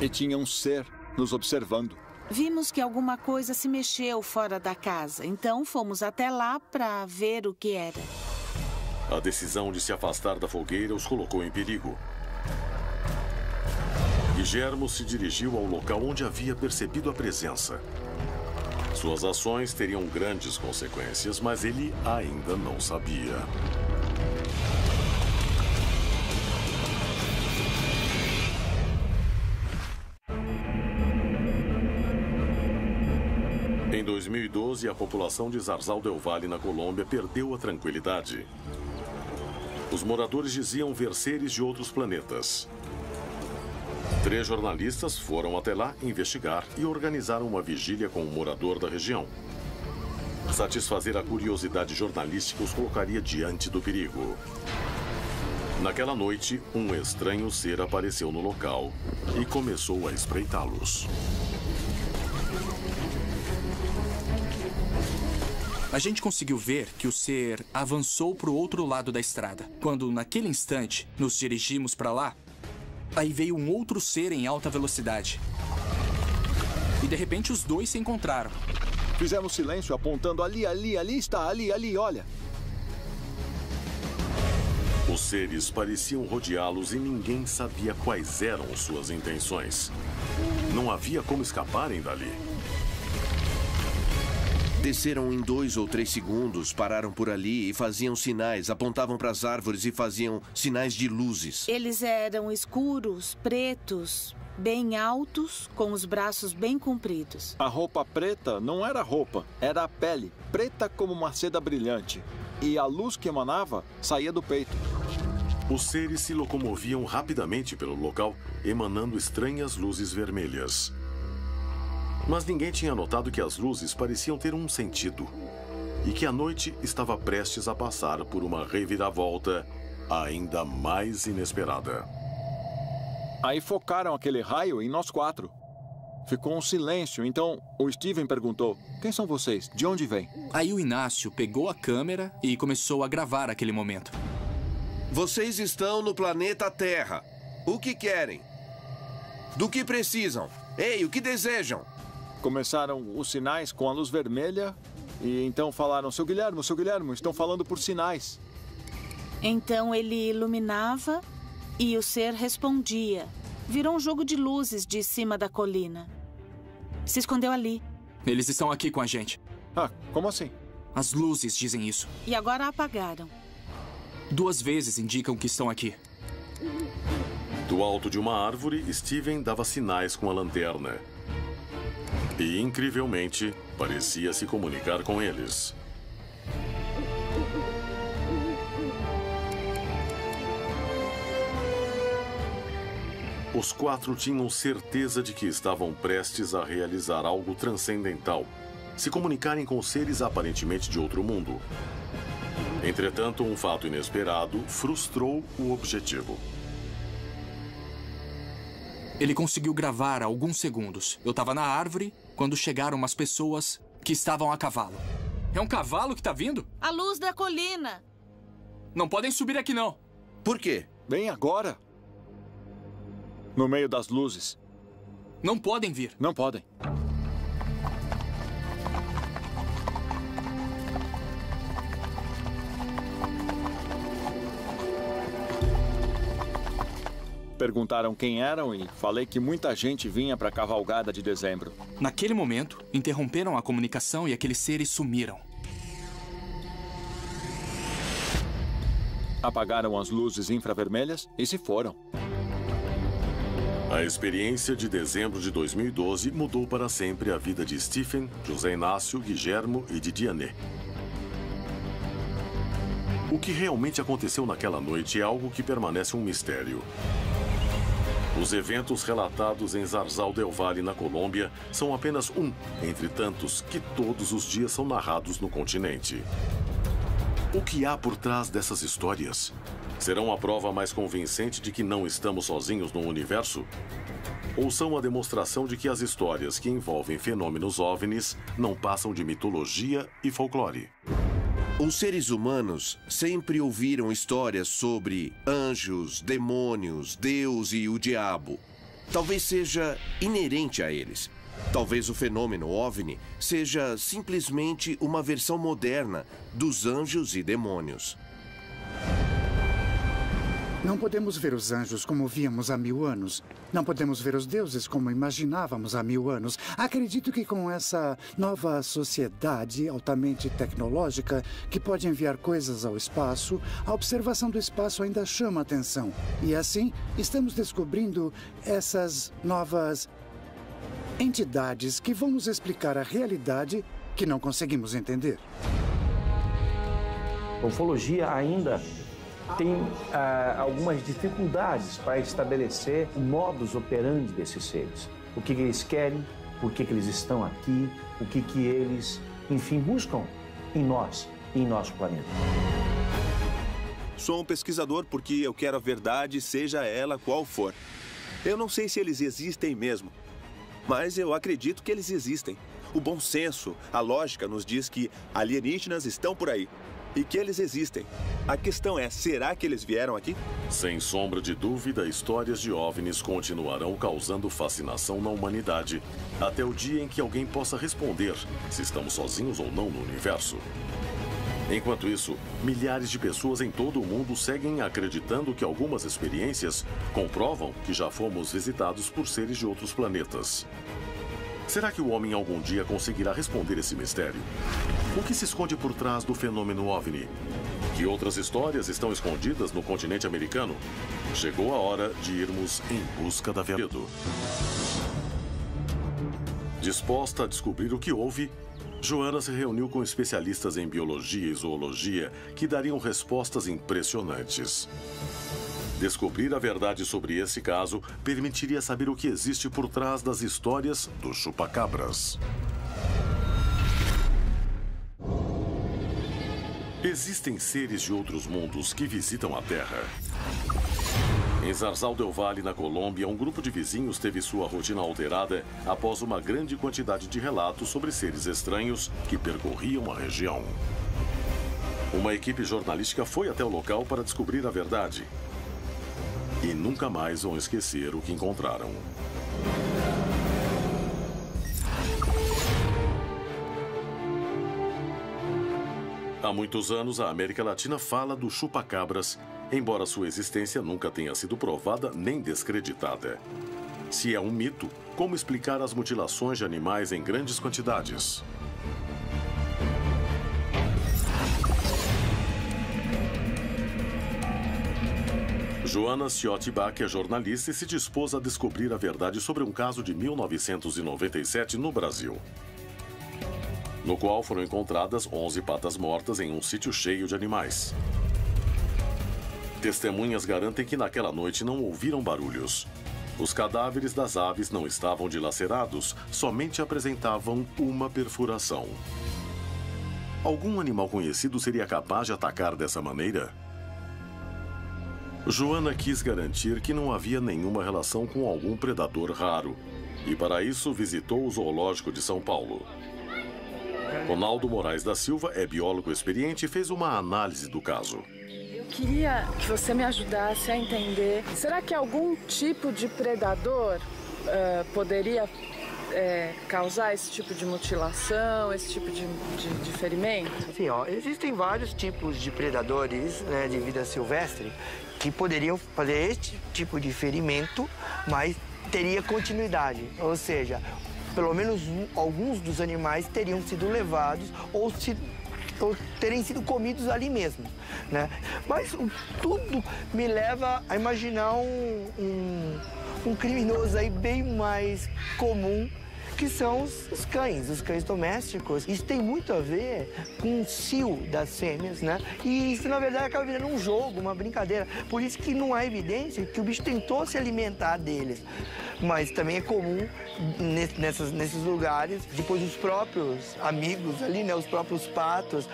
Speaker 17: E tinha um ser nos observando.
Speaker 16: Vimos que alguma coisa se mexeu fora da casa, então fomos até lá para ver o que era.
Speaker 1: A decisão de se afastar da fogueira os colocou em perigo. Guillermo se dirigiu ao local onde havia percebido a presença. Suas ações teriam grandes consequências, mas ele ainda não sabia. Em 2012, a população de Zarzal del Valle, na Colômbia, perdeu a tranquilidade. Os moradores diziam ver seres de outros planetas. 3 jornalistas foram até lá investigar e organizaram uma vigília com um morador da região. Satisfazer a curiosidade jornalística os colocaria diante do perigo. Naquela noite, um estranho ser apareceu no local e começou a espreitá-los.
Speaker 7: A gente conseguiu ver que o ser avançou para o outro lado da estrada. Quando, naquele instante, nos dirigimos para lá, aí veio um outro ser em alta velocidade. E, de repente, os dois se encontraram.
Speaker 17: Fizemos silêncio apontando ali está, ali, olha.
Speaker 1: Os seres pareciam rodeá-los e ninguém sabia quais eram suas intenções. Não havia como escaparem dali.
Speaker 4: Desceram em 2 ou 3 segundos, pararam por ali e faziam sinais, apontavam para as árvores e faziam sinais de luzes.
Speaker 16: Eles eram escuros, pretos, bem altos, com os braços bem compridos.
Speaker 17: A roupa preta não era roupa, era a pele, preta como uma seda brilhante. E a luz que emanava saía do peito.
Speaker 1: Os seres se locomoviam rapidamente pelo local, emanando estranhas luzes vermelhas. Mas ninguém tinha notado que as luzes pareciam ter um sentido e que a noite estava prestes a passar por uma reviravolta ainda mais inesperada.
Speaker 17: Aí focaram aquele raio em nós 4. Ficou um silêncio, então o Steven perguntou: quem são vocês? De onde vêm?
Speaker 7: Aí o Inácio pegou a câmera e começou a gravar aquele momento.
Speaker 4: Vocês estão no planeta Terra. O que querem? Do que precisam? Ei, o que desejam?
Speaker 17: Começaram os sinais com a luz vermelha e então falaram: seu Guilherme, estão falando por sinais.
Speaker 16: Então ele iluminava e o ser respondia. Virou um jogo de luzes de cima da colina. Se escondeu ali.
Speaker 7: Eles estão aqui com a gente.
Speaker 17: Ah, como assim?
Speaker 7: As luzes dizem isso.
Speaker 16: E agora apagaram.
Speaker 7: 2 vezes indicam que estão aqui.
Speaker 1: Do alto de uma árvore, Steven dava sinais com a lanterna. E, incrivelmente, parecia se comunicar com eles. Os 4 tinham certeza de que estavam prestes a realizar algo transcendental, se comunicarem com seres aparentemente de outro mundo. Entretanto, um fato inesperado frustrou o objetivo.
Speaker 7: Ele conseguiu gravar alguns segundos. Eu estava na árvore quando chegaram umas pessoas que estavam a cavalo. É um cavalo que está vindo?
Speaker 16: A luz da colina.
Speaker 7: Não podem subir aqui, não.
Speaker 4: Por quê?
Speaker 17: Bem agora. No meio das luzes.
Speaker 7: Não podem vir.
Speaker 17: Não podem. Perguntaram quem eram e falei que muita gente vinha para a cavalgada de dezembro.
Speaker 7: Naquele momento, interromperam a comunicação e aqueles seres sumiram.
Speaker 17: Apagaram as luzes infravermelhas e se foram.
Speaker 1: A experiência de dezembro de 2012 mudou para sempre a vida de Stephen, José Inácio, Guillermo e de Diane. O que realmente aconteceu naquela noite é algo que permanece um mistério. Os eventos relatados em Zarzal del Valle, na Colômbia, são apenas um entre tantos que todos os dias são narrados no continente. O que há por trás dessas histórias? Serão a prova mais convincente de que não estamos sozinhos no universo? Ou são a demonstração de que as histórias que envolvem fenômenos OVNIs não passam de mitologia e folclore?
Speaker 4: Os seres humanos sempre ouviram histórias sobre anjos, demônios, Deus e o diabo. Talvez seja inerente a eles. Talvez o fenômeno OVNI seja simplesmente uma versão moderna dos anjos e demônios.
Speaker 18: Não podemos ver os anjos como víamos há 1000 anos. Não podemos ver os deuses como imaginávamos há 1000 anos. Acredito que com essa nova sociedade altamente tecnológica, que pode enviar coisas ao espaço, a observação do espaço ainda chama atenção. E assim, estamos descobrindo essas novas entidades que vão nos explicar a realidade que não conseguimos entender.
Speaker 2: A ufologia ainda tem algumas dificuldades para estabelecer o modus operandi desses seres. O que eles querem, por que eles estão aqui, o que eles, enfim, buscam em nós e em nosso planeta.
Speaker 5: Sou um pesquisador porque eu quero a verdade, seja ela qual for. Eu não sei se eles existem mesmo, mas eu acredito que eles existem. O bom senso, a lógica nos diz que alienígenas estão por aí. E que eles existem. A questão é, será que eles vieram aqui?
Speaker 1: Sem sombra de dúvida, histórias de OVNIs continuarão causando fascinação na humanidade, até o dia em que alguém possa responder se estamos sozinhos ou não no universo. Enquanto isso, milhares de pessoas em todo o mundo seguem acreditando que algumas experiências comprovam que já fomos visitados por seres de outros planetas. Será que o homem algum dia conseguirá responder esse mistério? O que se esconde por trás do fenômeno OVNI? Que outras histórias estão escondidas no continente americano? Chegou a hora de irmos em busca da verdade. Disposta a descobrir o que houve, Joana se reuniu com especialistas em biologia e zoologia que dariam respostas impressionantes. Descobrir a verdade sobre esse caso permitiria saber o que existe por trás das histórias do chupacabras. Existem seres de outros mundos que visitam a Terra. Em Zarzal del Valle, na Colômbia, um grupo de vizinhos teve sua rotina alterada após uma grande quantidade de relatos sobre seres estranhos que percorriam a região. Uma equipe jornalística foi até o local para descobrir a verdade. E nunca mais vão esquecer o que encontraram. Há muitos anos, a América Latina fala do chupacabras, embora sua existência nunca tenha sido provada nem descreditada. Se é um mito, como explicar as mutilações de animais em grandes quantidades? Joana Ciotti Bach é jornalista e se dispôs a descobrir a verdade sobre um caso de 1997 no Brasil, no qual foram encontradas 11 patas mortas em um sítio cheio de animais. Testemunhas garantem que naquela noite não ouviram barulhos. Os cadáveres das aves não estavam dilacerados, somente apresentavam uma perfuração. Algum animal conhecido seria capaz de atacar dessa maneira? Joana quis garantir que não havia nenhuma relação com algum predador raro, e para isso visitou o Zoológico de São Paulo. Ronaldo Moraes da Silva é biólogo experiente e fez uma análise do caso.
Speaker 10: Eu queria que você me ajudasse a entender, será que algum tipo de predador poderia causar esse tipo de mutilação, esse tipo de ferimento?
Speaker 14: Sim, existem vários tipos de predadores, né, de vida silvestre que poderiam fazer este tipo de ferimento, mas teria continuidade, ou seja, pelo menos alguns dos animais teriam sido levados ou terem sido comidos ali mesmo, né? Mas tudo me leva a imaginar um criminoso aí bem mais comum, que são os cães domésticos. Isso tem muito a ver com o cio das fêmeas, né? E isso, na verdade, acaba virando um jogo, uma brincadeira. Por isso que não há evidência que o bicho tentou se alimentar deles. Mas também é comum nesses lugares, depois os próprios amigos ali, né? Os próprios patos,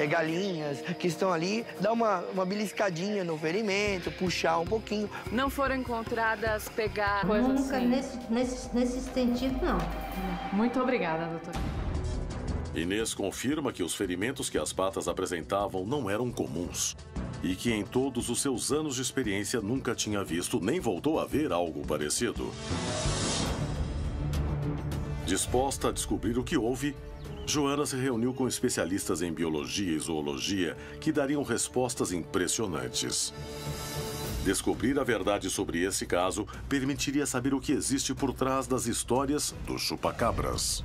Speaker 14: galinhas que estão ali, dar uma beliscadinha no ferimento, puxar um pouquinho.
Speaker 10: Não foram encontradas pegar coisas
Speaker 13: nunca
Speaker 10: assim?
Speaker 13: Nesse sentido, não.
Speaker 10: Muito obrigada, doutora.
Speaker 1: Inês confirma que os ferimentos que as patas apresentavam não eram comuns e que em todos os seus anos de experiência nunca tinha visto nem voltou a ver algo parecido. Disposta a descobrir o que houve, Joana se reuniu com especialistas em biologia e zoologia que dariam respostas impressionantes. Descobrir a verdade sobre esse caso permitiria saber o que existe por trás das histórias do chupacabras.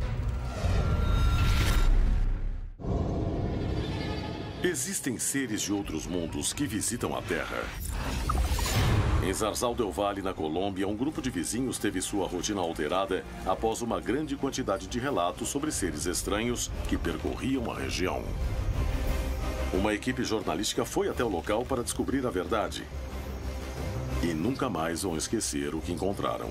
Speaker 1: Existem seres de outros mundos que visitam a Terra. Em Zarzal del Valle, na Colômbia, um grupo de vizinhos teve sua rotina alterada após uma grande quantidade de relatos sobre seres estranhos que percorriam a região. Uma equipe jornalística foi até o local para descobrir a verdade. E nunca mais vão esquecer o que encontraram.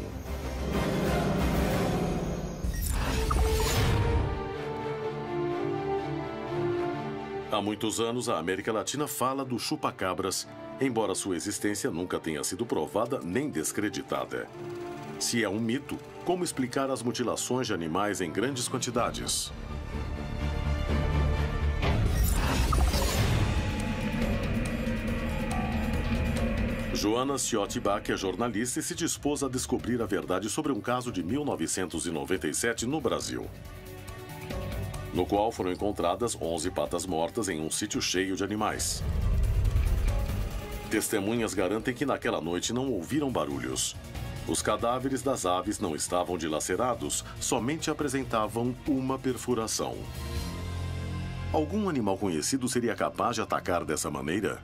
Speaker 1: Há muitos anos, a América Latina fala do chupacabras, embora sua existência nunca tenha sido provada nem descreditada. Se é um mito, como explicar as mutilações de animais em grandes quantidades? Joana Ciotti Bach é jornalista e se dispôs a descobrir a verdade sobre um caso de 1997 no Brasil, no qual foram encontradas 11 patas mortas em um sítio cheio de animais. Testemunhas garantem que naquela noite não ouviram barulhos. Os cadáveres das aves não estavam dilacerados, somente apresentavam uma perfuração. Algum animal conhecido seria capaz de atacar dessa maneira?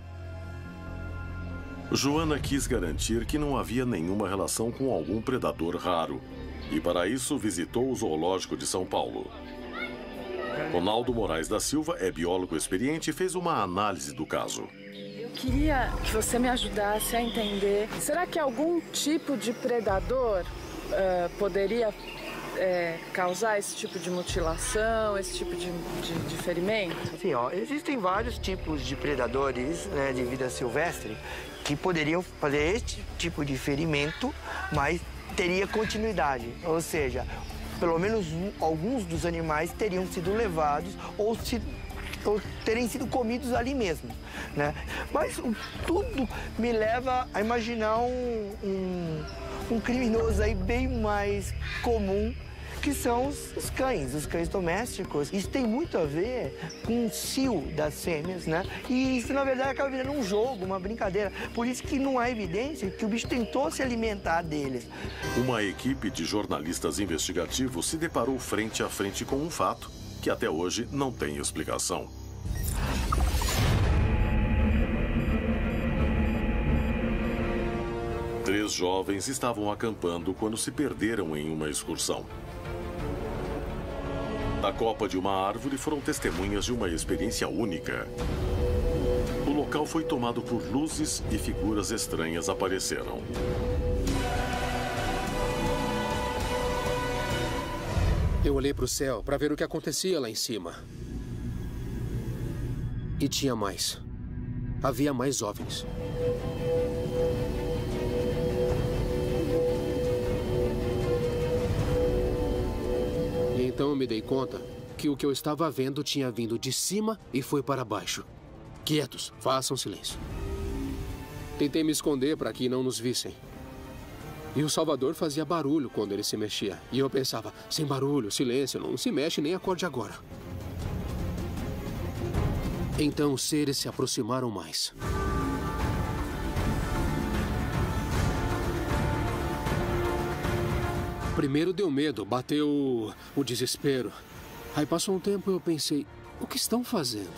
Speaker 1: Joana quis garantir que não havia nenhuma relação com algum predador raro, e para isso visitou o Zoológico de São Paulo. Ronaldo Moraes da Silva é biólogo experiente e fez uma análise do caso.
Speaker 10: Queria que você me ajudasse a entender, será que algum tipo de predador poderia causar esse tipo de mutilação, esse tipo de ferimento?
Speaker 14: Sim, existem vários tipos de predadores, né, de vida silvestre que poderiam fazer este tipo de ferimento, mas teria continuidade, ou seja, pelo menos alguns dos animais teriam sido levados ou terem sido comidos ali mesmo, né? Mas tudo me leva a imaginar um criminoso aí bem mais comum, que são os cães domésticos. Isso tem muito a ver com o cio das fêmeas, né? E isso, na verdade, acaba virando um jogo, uma brincadeira. Por isso que não há evidência que o bicho tentou se alimentar deles.
Speaker 1: Uma equipe de jornalistas investigativos se deparou frente a frente com um fato que até hoje não tem explicação. Três jovens estavam acampando quando se perderam em uma excursão. Da copa de uma árvore foram testemunhas de uma experiência única. O local foi tomado por luzes e figuras estranhas apareceram.
Speaker 6: Eu olhei para o céu para ver o que acontecia lá em cima. E tinha mais. Havia mais OVNIs. E então eu me dei conta que o que eu estava vendo tinha vindo de cima e foi para baixo. Quietos, façam silêncio. Tentei me esconder para que não nos vissem. E o Salvador fazia barulho quando ele se mexia. E eu pensava, sem barulho, silêncio, não se mexe nem acorde agora. Então os seres se aproximaram mais. Primeiro deu medo, bateu o desespero. Aí passou um tempo e eu pensei, o que estão fazendo?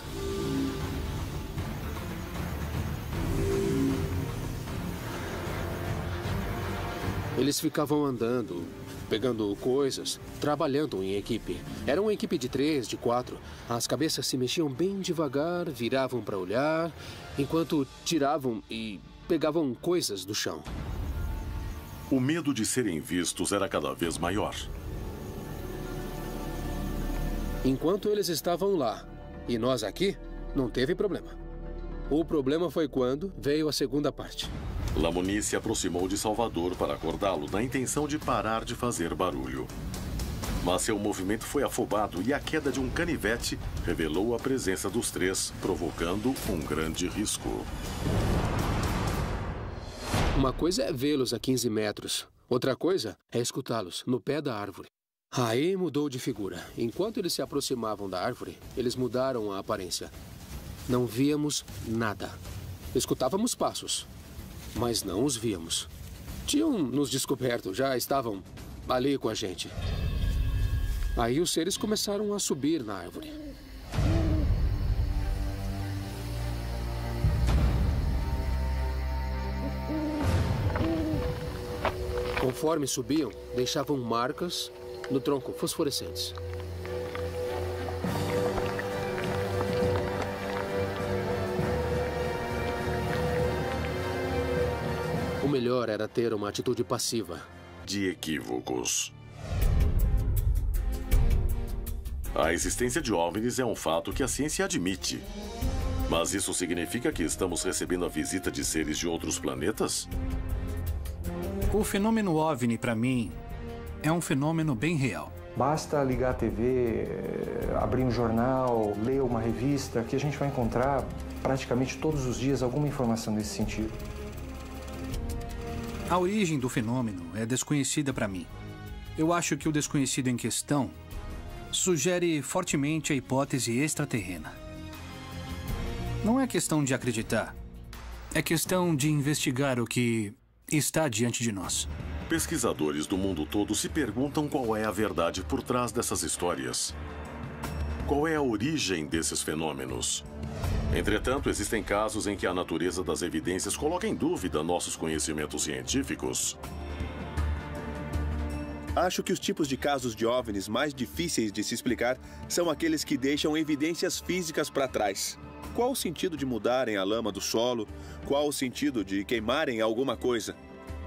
Speaker 6: Eles ficavam andando, pegando coisas, trabalhando em equipe. Era uma equipe de 3, de 4. As cabeças se mexiam bem devagar, viravam para olhar, enquanto tiravam e pegavam coisas do chão.
Speaker 1: O medo de serem vistos era cada vez maior.
Speaker 6: Enquanto eles estavam lá e nós aqui, não teve problema. O problema foi quando veio a segunda parte.
Speaker 1: Lamoni se aproximou de Salvador para acordá-lo na intenção de parar de fazer barulho. Mas seu movimento foi afobado e a queda de um canivete revelou a presença dos três, provocando um grande risco.
Speaker 6: Uma coisa é vê-los a 15 metros. Outra coisa é escutá-los no pé da árvore. Aí mudou de figura. Enquanto eles se aproximavam da árvore, eles mudaram a aparência. Não víamos nada. Escutávamos passos, mas não os víamos. Tinham nos descoberto, já estavam ali com a gente. Aí os seres começaram a subir na árvore. Conforme subiam, deixavam marcas no tronco fosforescentes. O melhor era ter uma atitude passiva.
Speaker 1: De equívocos. A existência de OVNIs é um fato que a ciência admite. Mas isso significa que estamos recebendo a visita de seres de outros planetas?
Speaker 12: O fenômeno OVNI, para mim, é um fenômeno bem real.
Speaker 2: Basta ligar a TV, abrir um jornal, ler uma revista, que a gente vai encontrar praticamente todos os dias alguma informação nesse sentido.
Speaker 12: A origem do fenômeno é desconhecida para mim. Eu acho que o desconhecido em questão sugere fortemente a hipótese extraterrena. Não é questão de acreditar, é questão de investigar o que está diante de nós.
Speaker 1: Pesquisadores do mundo todo se perguntam qual é a verdade por trás dessas histórias. Qual é a origem desses fenômenos? Entretanto, existem casos em que a natureza das evidências coloca em dúvida nossos conhecimentos científicos.
Speaker 5: Acho que os tipos de casos de OVNIs mais difíceis de se explicar são aqueles que deixam evidências físicas para trás. Qual o sentido de mudarem a lama do solo? Qual o sentido de queimarem alguma coisa?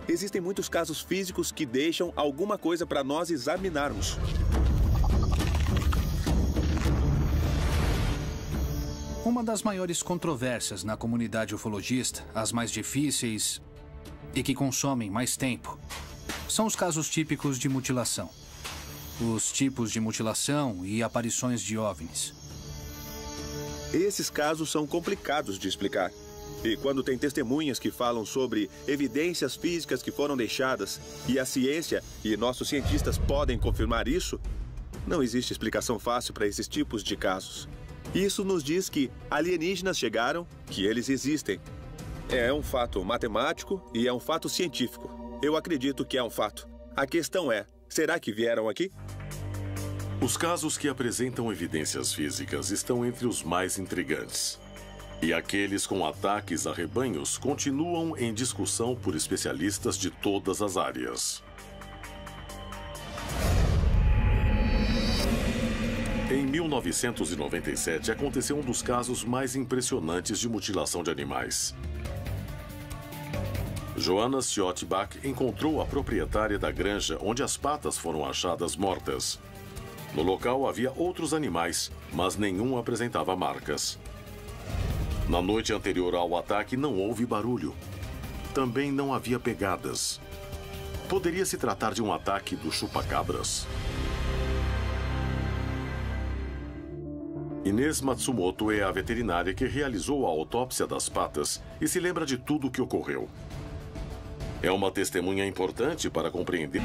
Speaker 5: Existem muitos casos físicos que deixam alguma coisa para nós examinarmos.
Speaker 12: Uma das maiores controvérsias na comunidade ufologista, as mais difíceis e que consomem mais tempo, são os casos típicos de mutilação. Os tipos de mutilação e aparições de OVNIs.
Speaker 5: Esses casos são complicados de explicar. E quando tem testemunhas que falam sobre evidências físicas que foram deixadas, e a ciência e nossos cientistas podem confirmar isso, não existe explicação fácil para esses tipos de casos. Isso nos diz que alienígenas chegaram, que eles existem. É um fato matemático e é um fato científico. Eu acredito que é um fato. A questão é, será que vieram aqui?
Speaker 1: Os casos que apresentam evidências físicas estão entre os mais intrigantes. E aqueles com ataques a rebanhos continuam em discussão por especialistas de todas as áreas. Em 1997, aconteceu um dos casos mais impressionantes de mutilação de animais. Joanna Schiottbach encontrou a proprietária da granja onde as patas foram achadas mortas. No local havia outros animais, mas nenhum apresentava marcas. Na noite anterior ao ataque não houve barulho. Também não havia pegadas. Poderia se tratar de um ataque do chupacabras. Inês Matsumoto é a veterinária que realizou a autópsia das patas e se lembra de tudo o que ocorreu. É uma testemunha importante para compreender.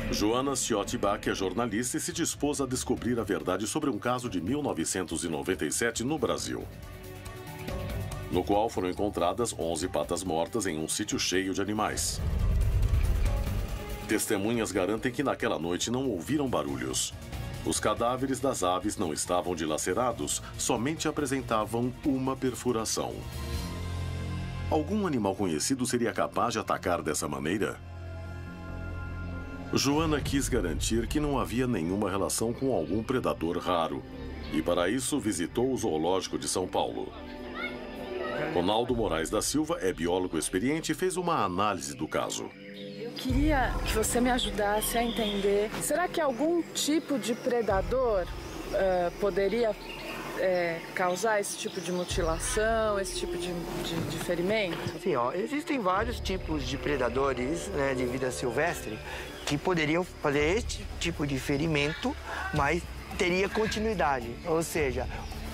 Speaker 1: Joanna Schiottbach é jornalista e se dispôs a descobrir a verdade sobre um caso de 1997 no Brasil, no qual foram encontradas 11 patas mortas em um sítio cheio de animais. Testemunhas garantem que naquela noite não ouviram barulhos. Os cadáveres das aves não estavam dilacerados, somente apresentavam uma perfuração. Algum animal conhecido seria capaz de atacar dessa maneira? Joanna quis garantir que não havia nenhuma relação com algum predador raro e, para isso, visitou o Zoológico de São Paulo. Ronaldo Moraes da Silva é biólogo experiente e fez uma análise do caso.
Speaker 10: Eu queria que você me ajudasse a entender, será que algum tipo de predador poderia causar esse tipo de mutilação, esse tipo de ferimento?
Speaker 14: Sim, existem vários tipos de predadores, né, de vida silvestre que poderiam fazer este tipo de ferimento, mas teria continuidade. Ou seja,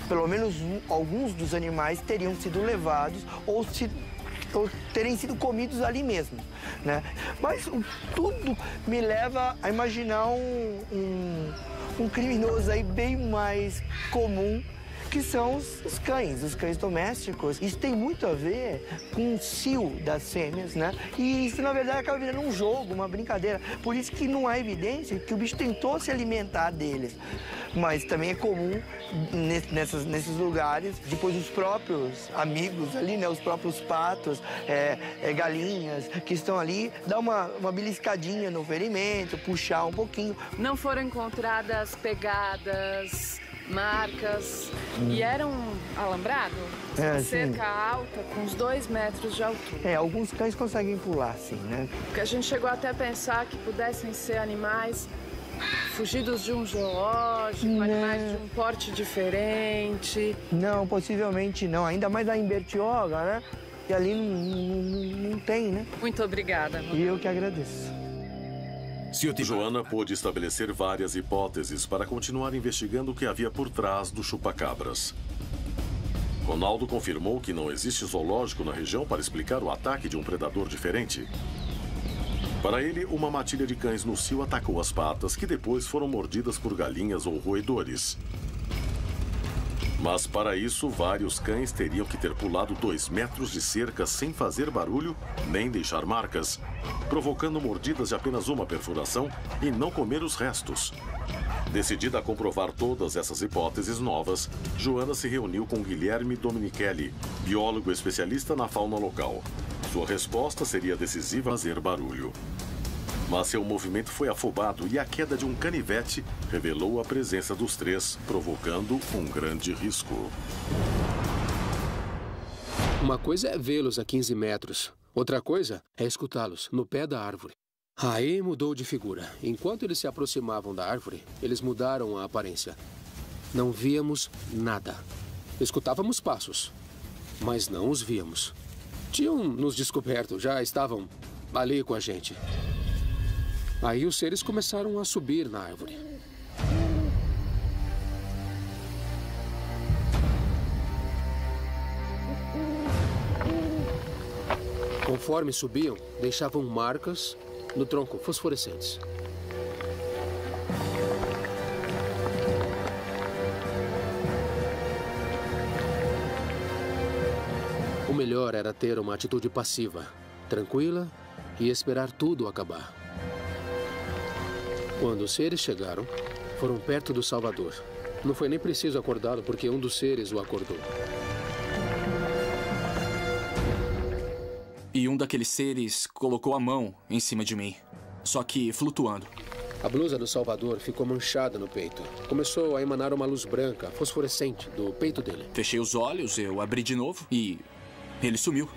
Speaker 14: pelo menos alguns dos animais teriam sido levados ou terem sido comidos ali mesmo, né? Mas tudo me leva a imaginar um criminoso aí bem mais comum, que são os cães domésticos. Isso tem muito a ver com o cio das fêmeas, né? E isso, na verdade, acaba virando um jogo, uma brincadeira. Por isso que não há evidência que o bicho tentou se alimentar deles. Mas também é comum nesses lugares, depois os próprios amigos ali, né? Os próprios patos, galinhas que estão ali, dar uma beliscadinha no ferimento, puxar um pouquinho.
Speaker 10: Não foram encontradas pegadas, marcas, e era um alambrado, cerca alta, com uns 2 metros de altura.
Speaker 14: Alguns cães conseguem pular, sim, né?
Speaker 10: Porque a gente chegou até a pensar que pudessem ser animais fugidos de um zoológico, animais de um porte diferente.
Speaker 14: Não, possivelmente não, ainda mais lá em Bertioga, né? E ali não tem, né?
Speaker 10: Muito obrigada.
Speaker 14: E eu que agradeço.
Speaker 1: Joanna pôde estabelecer várias hipóteses para continuar investigando o que havia por trás do chupacabras. Ronaldo confirmou que não existe zoológico na região para explicar o ataque de um predador diferente. Para ele, uma matilha de cães no cio atacou as patas, que depois foram mordidas por galinhas ou roedores. Mas para isso, vários cães teriam que ter pulado 2 metros de cerca sem fazer barulho nem deixar marcas, provocando mordidas de apenas uma perfuração e não comer os restos. Decidida a comprovar todas essas hipóteses novas, Joana se reuniu com Guilherme Domenichelli, biólogo especialista na fauna local. Sua resposta seria decisiva: fazer barulho. Mas seu movimento foi afobado e a queda de um canivete revelou a presença dos 3, provocando um grande risco.
Speaker 6: Uma coisa é vê-los a 15 metros. Outra coisa é escutá-los no pé da árvore. Aí mudou de figura. Enquanto eles se aproximavam da árvore, eles mudaram a aparência. Não víamos nada. Escutávamos passos, mas não os víamos. Tinham nos descoberto, já estavam ali com a gente. Aí os seres começaram a subir na árvore. Conforme subiam, deixavam marcas no tronco fosforescentes. O melhor era ter uma atitude passiva, tranquila e esperar tudo acabar. Quando os seres chegaram, foram perto do Salvador. Não foi nem preciso acordá-lo, porque um dos seres o acordou.
Speaker 7: E um daqueles seres colocou a mão em cima de mim, só que flutuando.
Speaker 6: A blusa do Salvador ficou manchada no peito. Começou a emanar uma luz branca, fosforescente, do peito dele.
Speaker 7: Fechei os olhos, eu abri de novo e ele sumiu.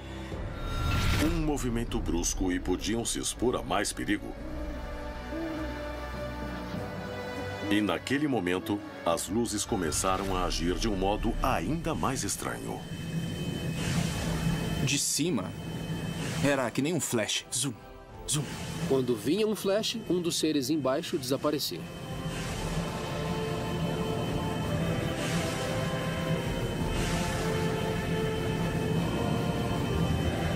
Speaker 1: Um movimento brusco e podiam se expor a mais perigo. E naquele momento, as luzes começaram a agir de um modo ainda mais estranho.
Speaker 7: De cima, era que nem um flash. Zoom, zoom.
Speaker 6: Quando vinha um flash, um dos seres embaixo desaparecia.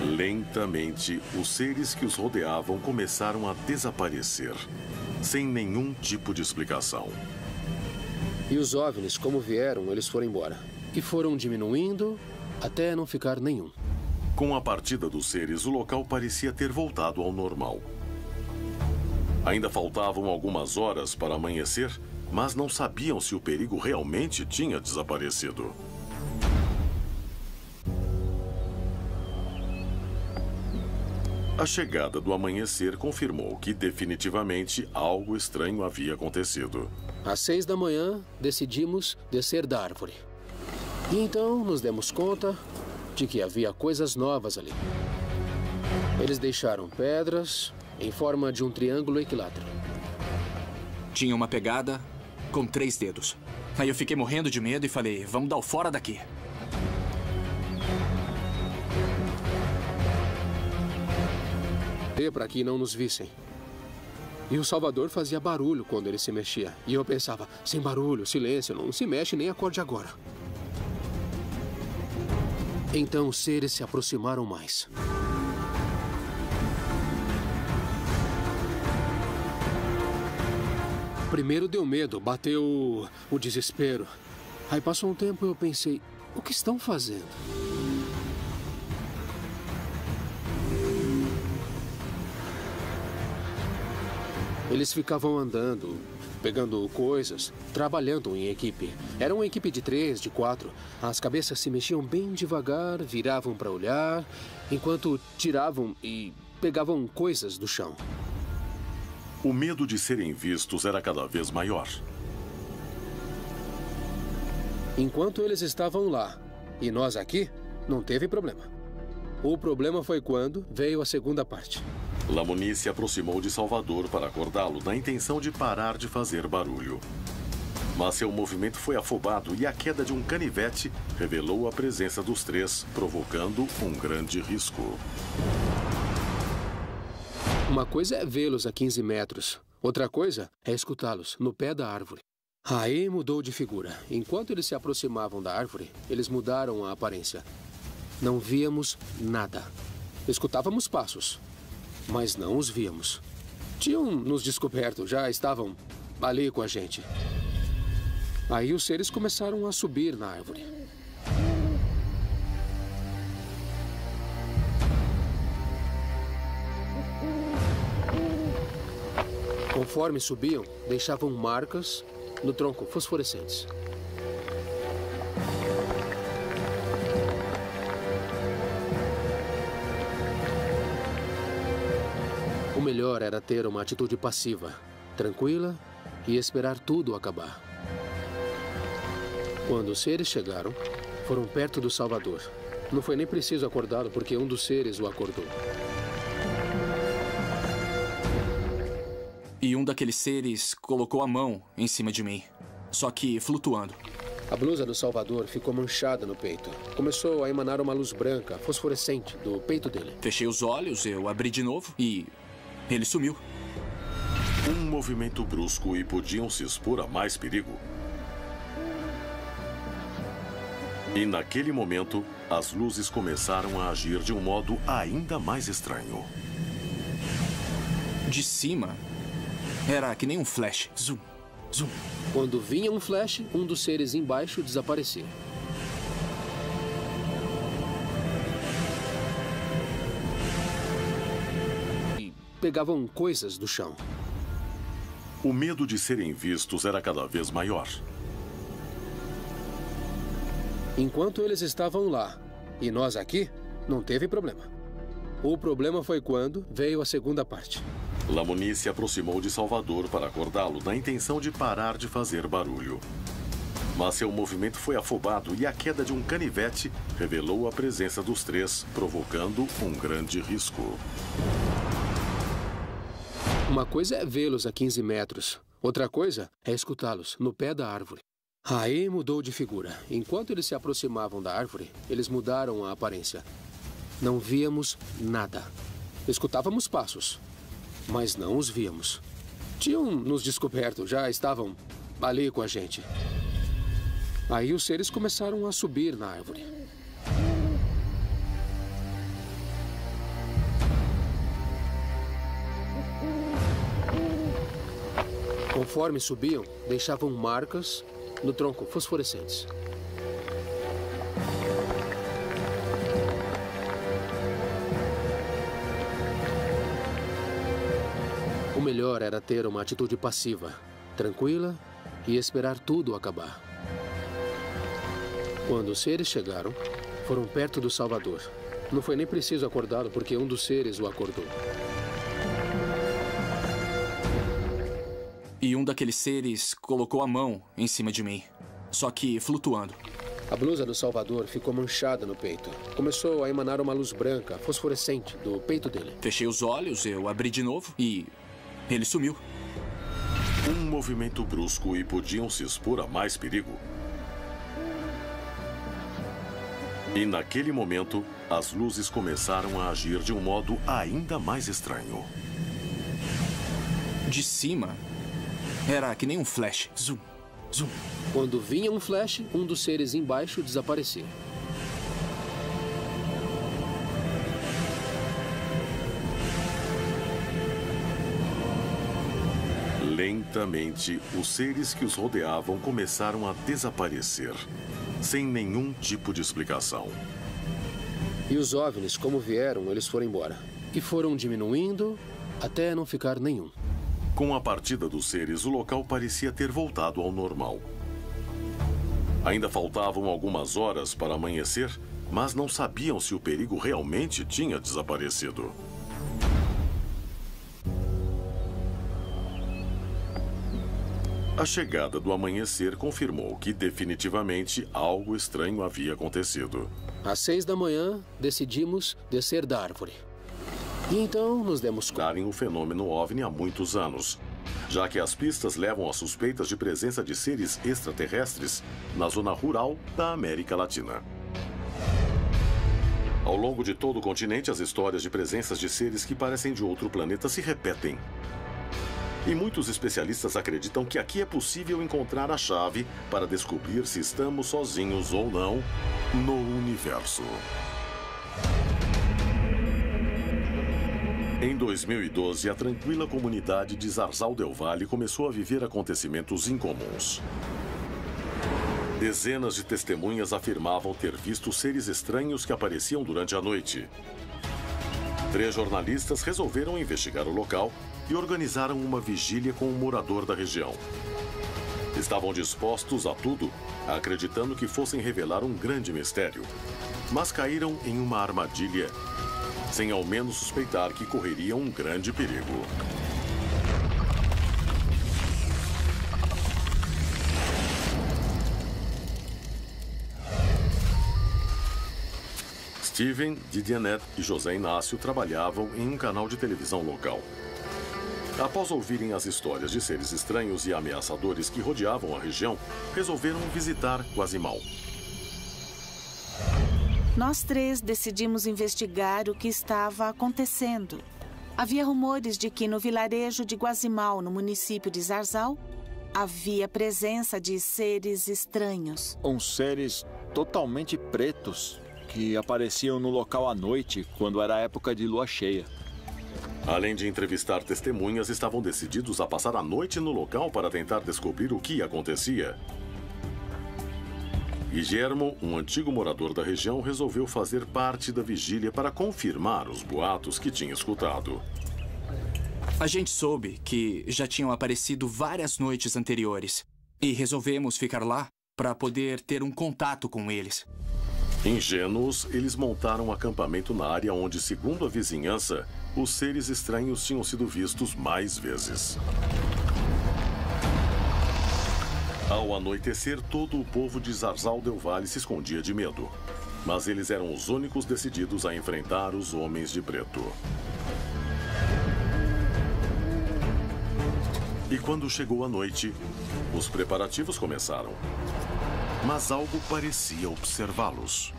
Speaker 1: Lentamente, os seres que os rodeavam começaram a desaparecer, sem nenhum tipo de explicação.
Speaker 6: E os OVNIs, como vieram, eles foram embora. E foram diminuindo até não ficar nenhum.
Speaker 1: Com a partida dos seres, o local parecia ter voltado ao normal. Ainda faltavam algumas horas para amanhecer, mas não sabiam se o perigo realmente tinha desaparecido. A chegada do amanhecer confirmou que definitivamente algo estranho havia acontecido.
Speaker 6: Às 6 da manhã, decidimos descer da árvore. E então nos demos conta de que havia coisas novas ali. Eles deixaram pedras em forma de um triângulo equilátero.
Speaker 7: Tinha uma pegada com 3 dedos. Aí eu fiquei morrendo de medo e falei, vamos dar o fora daqui.
Speaker 6: Para que não nos vissem. E o Salvador fazia barulho quando ele se mexia. E eu pensava, sem barulho, silêncio, não se mexe nem acorde agora. Então os seres se aproximaram mais. Primeiro deu medo, bateu o desespero. Aí passou um tempo e eu pensei, o que estão fazendo? Eles ficavam andando, pegando coisas, trabalhando em equipe. Era uma equipe de 3, de 4. As cabeças se mexiam bem devagar, viravam para olhar, enquanto tiravam e pegavam coisas do chão.
Speaker 1: O medo de serem vistos era cada vez maior.
Speaker 6: Enquanto eles estavam lá e nós aqui, não teve problema. O problema foi quando veio a segunda parte.
Speaker 1: Lamoni se aproximou de Salvador para acordá-lo na intenção de parar de fazer barulho. Mas seu movimento foi afobado e a queda de um canivete revelou a presença dos 3, provocando um grande risco.
Speaker 6: Uma coisa é vê-los a 15 metros. Outra coisa é escutá-los no pé da árvore. Aí mudou de figura. Enquanto eles se aproximavam da árvore, eles mudaram a aparência. Não víamos nada. Escutávamos passos, mas não os víamos. Tinham nos descoberto, já estavam ali com a gente. Aí os seres começaram a subir na árvore. Conforme subiam, deixavam marcas no tronco fosforescentes. O melhor era ter uma atitude passiva, tranquila e esperar tudo acabar. Quando os seres chegaram, foram perto do Salvador. Não foi nem preciso acordá-lo, porque um dos seres o acordou.
Speaker 7: E um daqueles seres colocou a mão em cima de mim, só que flutuando.
Speaker 6: A blusa do Salvador ficou manchada no peito. Começou a emanar uma luz branca, fosforescente, do peito dele.
Speaker 7: Fechei os olhos, eu abri de novo e ele sumiu.
Speaker 1: Um movimento brusco e podiam se expor a mais perigo. E naquele momento, as luzes começaram a agir de um modo ainda mais estranho.
Speaker 7: De cima, era que nem um flash. Zoom, zoom.
Speaker 6: Quando vinha um flash, um dos seres embaixo desaparecia. E pegavam coisas do chão.
Speaker 1: O medo de serem vistos era cada vez maior.
Speaker 6: Enquanto eles estavam lá e nós aqui, não teve problema. O problema foi quando veio a segunda parte.
Speaker 1: Lamoni se aproximou de Salvador para acordá-lo na intenção de parar de fazer barulho. Mas seu movimento foi afobado e a queda de um canivete revelou a presença dos três, provocando um grande risco.
Speaker 6: Uma coisa é vê-los a 15 metros. Outra coisa é escutá-los no pé da árvore. Aí mudou de figura. Enquanto eles se aproximavam da árvore, eles mudaram a aparência. Não víamos nada. Escutávamos passos, mas não os víamos. Tinham nos descoberto, já estavam ali com a gente. Aí os seres começaram a subir na árvore. Conforme subiam, deixavam marcas no tronco fosforescentes. O melhor era ter uma atitude passiva, tranquila e esperar tudo acabar. Quando os seres chegaram, foram perto do Salvador. Não foi nem preciso acordá-lo, porque um dos seres o acordou.
Speaker 7: E um daqueles seres colocou a mão em cima de mim, só que flutuando.
Speaker 6: A blusa do Salvador ficou manchada no peito. Começou a emanar uma luz branca, fosforescente, do peito dele.
Speaker 7: Fechei os olhos, eu abri de novo e ele sumiu.
Speaker 1: Um movimento brusco e podiam se expor a mais perigo. E naquele momento, as luzes começaram a agir de um modo ainda mais estranho.
Speaker 7: De cima, era que nem um flash. Zoom, zoom.
Speaker 6: Quando vinha um flash, um dos seres embaixo desaparecia.
Speaker 1: Lentamente, os seres que os rodeavam começaram a desaparecer, sem nenhum tipo de explicação.
Speaker 6: E os OVNIs, como vieram, eles foram embora. E foram diminuindo até não ficar nenhum.
Speaker 1: Com a partida dos seres, o local parecia ter voltado ao normal. Ainda faltavam algumas horas para amanhecer, mas não sabiam se o perigo realmente tinha desaparecido. A chegada do amanhecer confirmou que definitivamente algo estranho havia acontecido.
Speaker 6: Às 6 da manhã, decidimos descer da árvore. E então nos demos conta.
Speaker 1: O fenômeno OVNI há muitos anos, já que as pistas levam a suspeitas de presença de seres extraterrestres na zona rural da América Latina. Ao longo de todo o continente, as histórias de presenças de seres que parecem de outro planeta se repetem. E muitos especialistas acreditam que aqui é possível encontrar a chave para descobrir se estamos sozinhos ou não no universo. Em 2012, a tranquila comunidade de Zarzal del Valle começou a viver acontecimentos incomuns. Dezenas de testemunhas afirmavam ter visto seres estranhos que apareciam durante a noite. 3 jornalistas resolveram investigar o local e organizaram uma vigília com um morador da região. Estavam dispostos a tudo, acreditando que fossem revelar um grande mistério, mas caíram em uma armadilha, sem ao menos suspeitar que correriam um grande perigo. Steven, Didianet e José Inácio trabalhavam em um canal de televisão local. Após ouvirem as histórias de seres estranhos e ameaçadores que rodeavam a região, resolveram visitar Guazimal.
Speaker 16: Nós 3 decidimos investigar o que estava acontecendo. Havia rumores de que no vilarejo de Guazimal, no município de Zarzal, havia presença de seres estranhos.
Speaker 17: Uns seres totalmente pretos que apareciam no local à noite, quando era época de lua cheia.
Speaker 1: Além de entrevistar testemunhas, estavam decididos a passar a noite no local para tentar descobrir o que acontecia. Guillermo, um antigo morador da região, resolveu fazer parte da vigília para confirmar os boatos que tinha escutado.
Speaker 7: A gente soube que já tinham aparecido várias noites anteriores e resolvemos ficar lá para poder ter um contato com eles.
Speaker 1: Ingênuos, eles montaram um acampamento na área onde, segundo a vizinhança, os seres estranhos tinham sido vistos mais vezes. Ao anoitecer, todo o povo de Zarzal del Valle se escondia de medo. Mas eles eram os únicos decididos a enfrentar os homens de preto. E quando chegou a noite, os preparativos começaram. Mas algo parecia observá-los.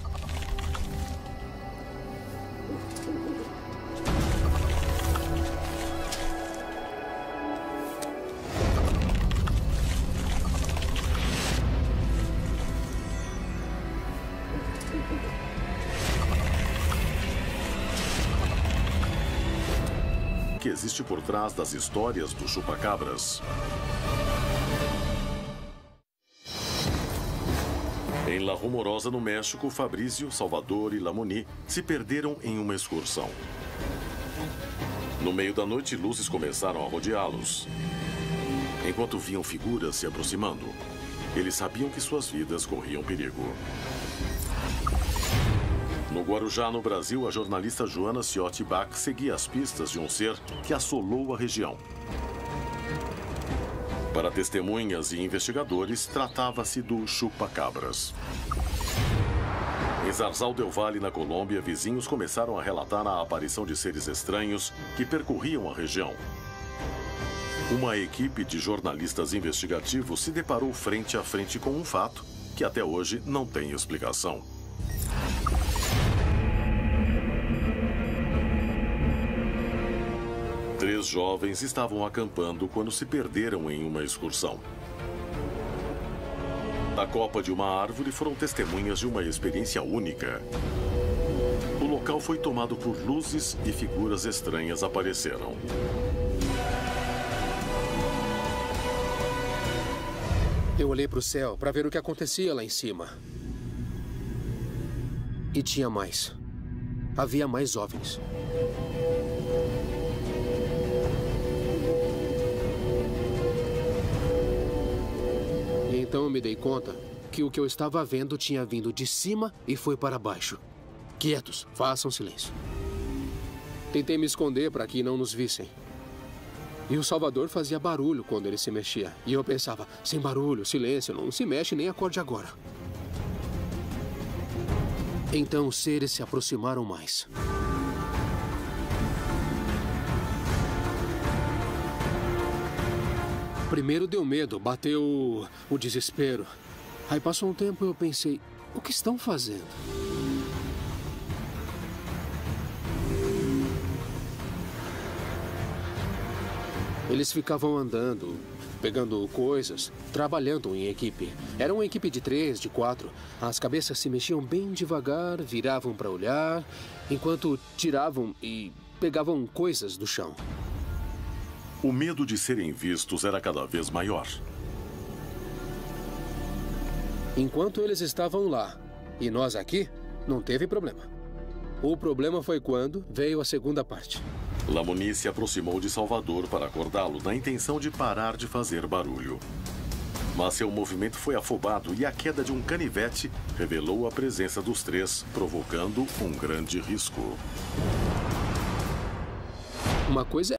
Speaker 1: Que existe por trás das histórias do chupacabras. Em La Rumorosa, no México, Fabrício, Salvador e Lamoni se perderam em uma excursão. No meio da noite, luzes começaram a rodeá-los. Enquanto viam figuras se aproximando, eles sabiam que suas vidas corriam perigo. No Guarujá, no Brasil, a jornalista Joana Ciotti Bach seguia as pistas de um ser que assolou a região. Para testemunhas e investigadores, tratava-se do chupacabras. Em Zarzal del Valle, na Colômbia, vizinhos começaram a relatar a aparição de seres estranhos que percorriam a região. Uma equipe de jornalistas investigativos se deparou frente a frente com um fato que até hoje não tem explicação. Três jovens estavam acampando quando se perderam em uma excursão. Na copa de uma árvore foram testemunhas de uma experiência única. O local foi tomado por luzes e figuras estranhas apareceram.
Speaker 6: Eu olhei para o céu para ver o que acontecia lá em cima. E tinha mais. Havia mais OVNIs. E então eu me dei conta que o que eu estava vendo tinha vindo de cima e foi para baixo. Quietos, façam silêncio. Tentei me esconder para que não nos vissem. E o Salvador fazia barulho quando ele se mexia. E eu pensava, sem barulho, silêncio, não se mexe nem acorde agora. Então os seres se aproximaram mais. Primeiro deu medo, bateu o desespero. Aí passou um tempo e eu pensei, o que estão fazendo? Eles ficavam andando, pegando coisas, trabalhando em equipe. Era uma equipe de 3, de 4. As cabeças se mexiam bem devagar, viravam para olhar, enquanto tiravam e pegavam coisas do chão.
Speaker 1: O medo de serem vistos era cada vez maior.
Speaker 6: Enquanto eles estavam lá e nós aqui, não teve problema. O problema foi quando veio a segunda parte.
Speaker 1: Lamoni se aproximou de Salvador para acordá-lo na intenção de parar de fazer barulho. Mas seu movimento foi afobado e a queda de um canivete revelou a presença dos três, provocando um grande risco.
Speaker 6: Uma coisa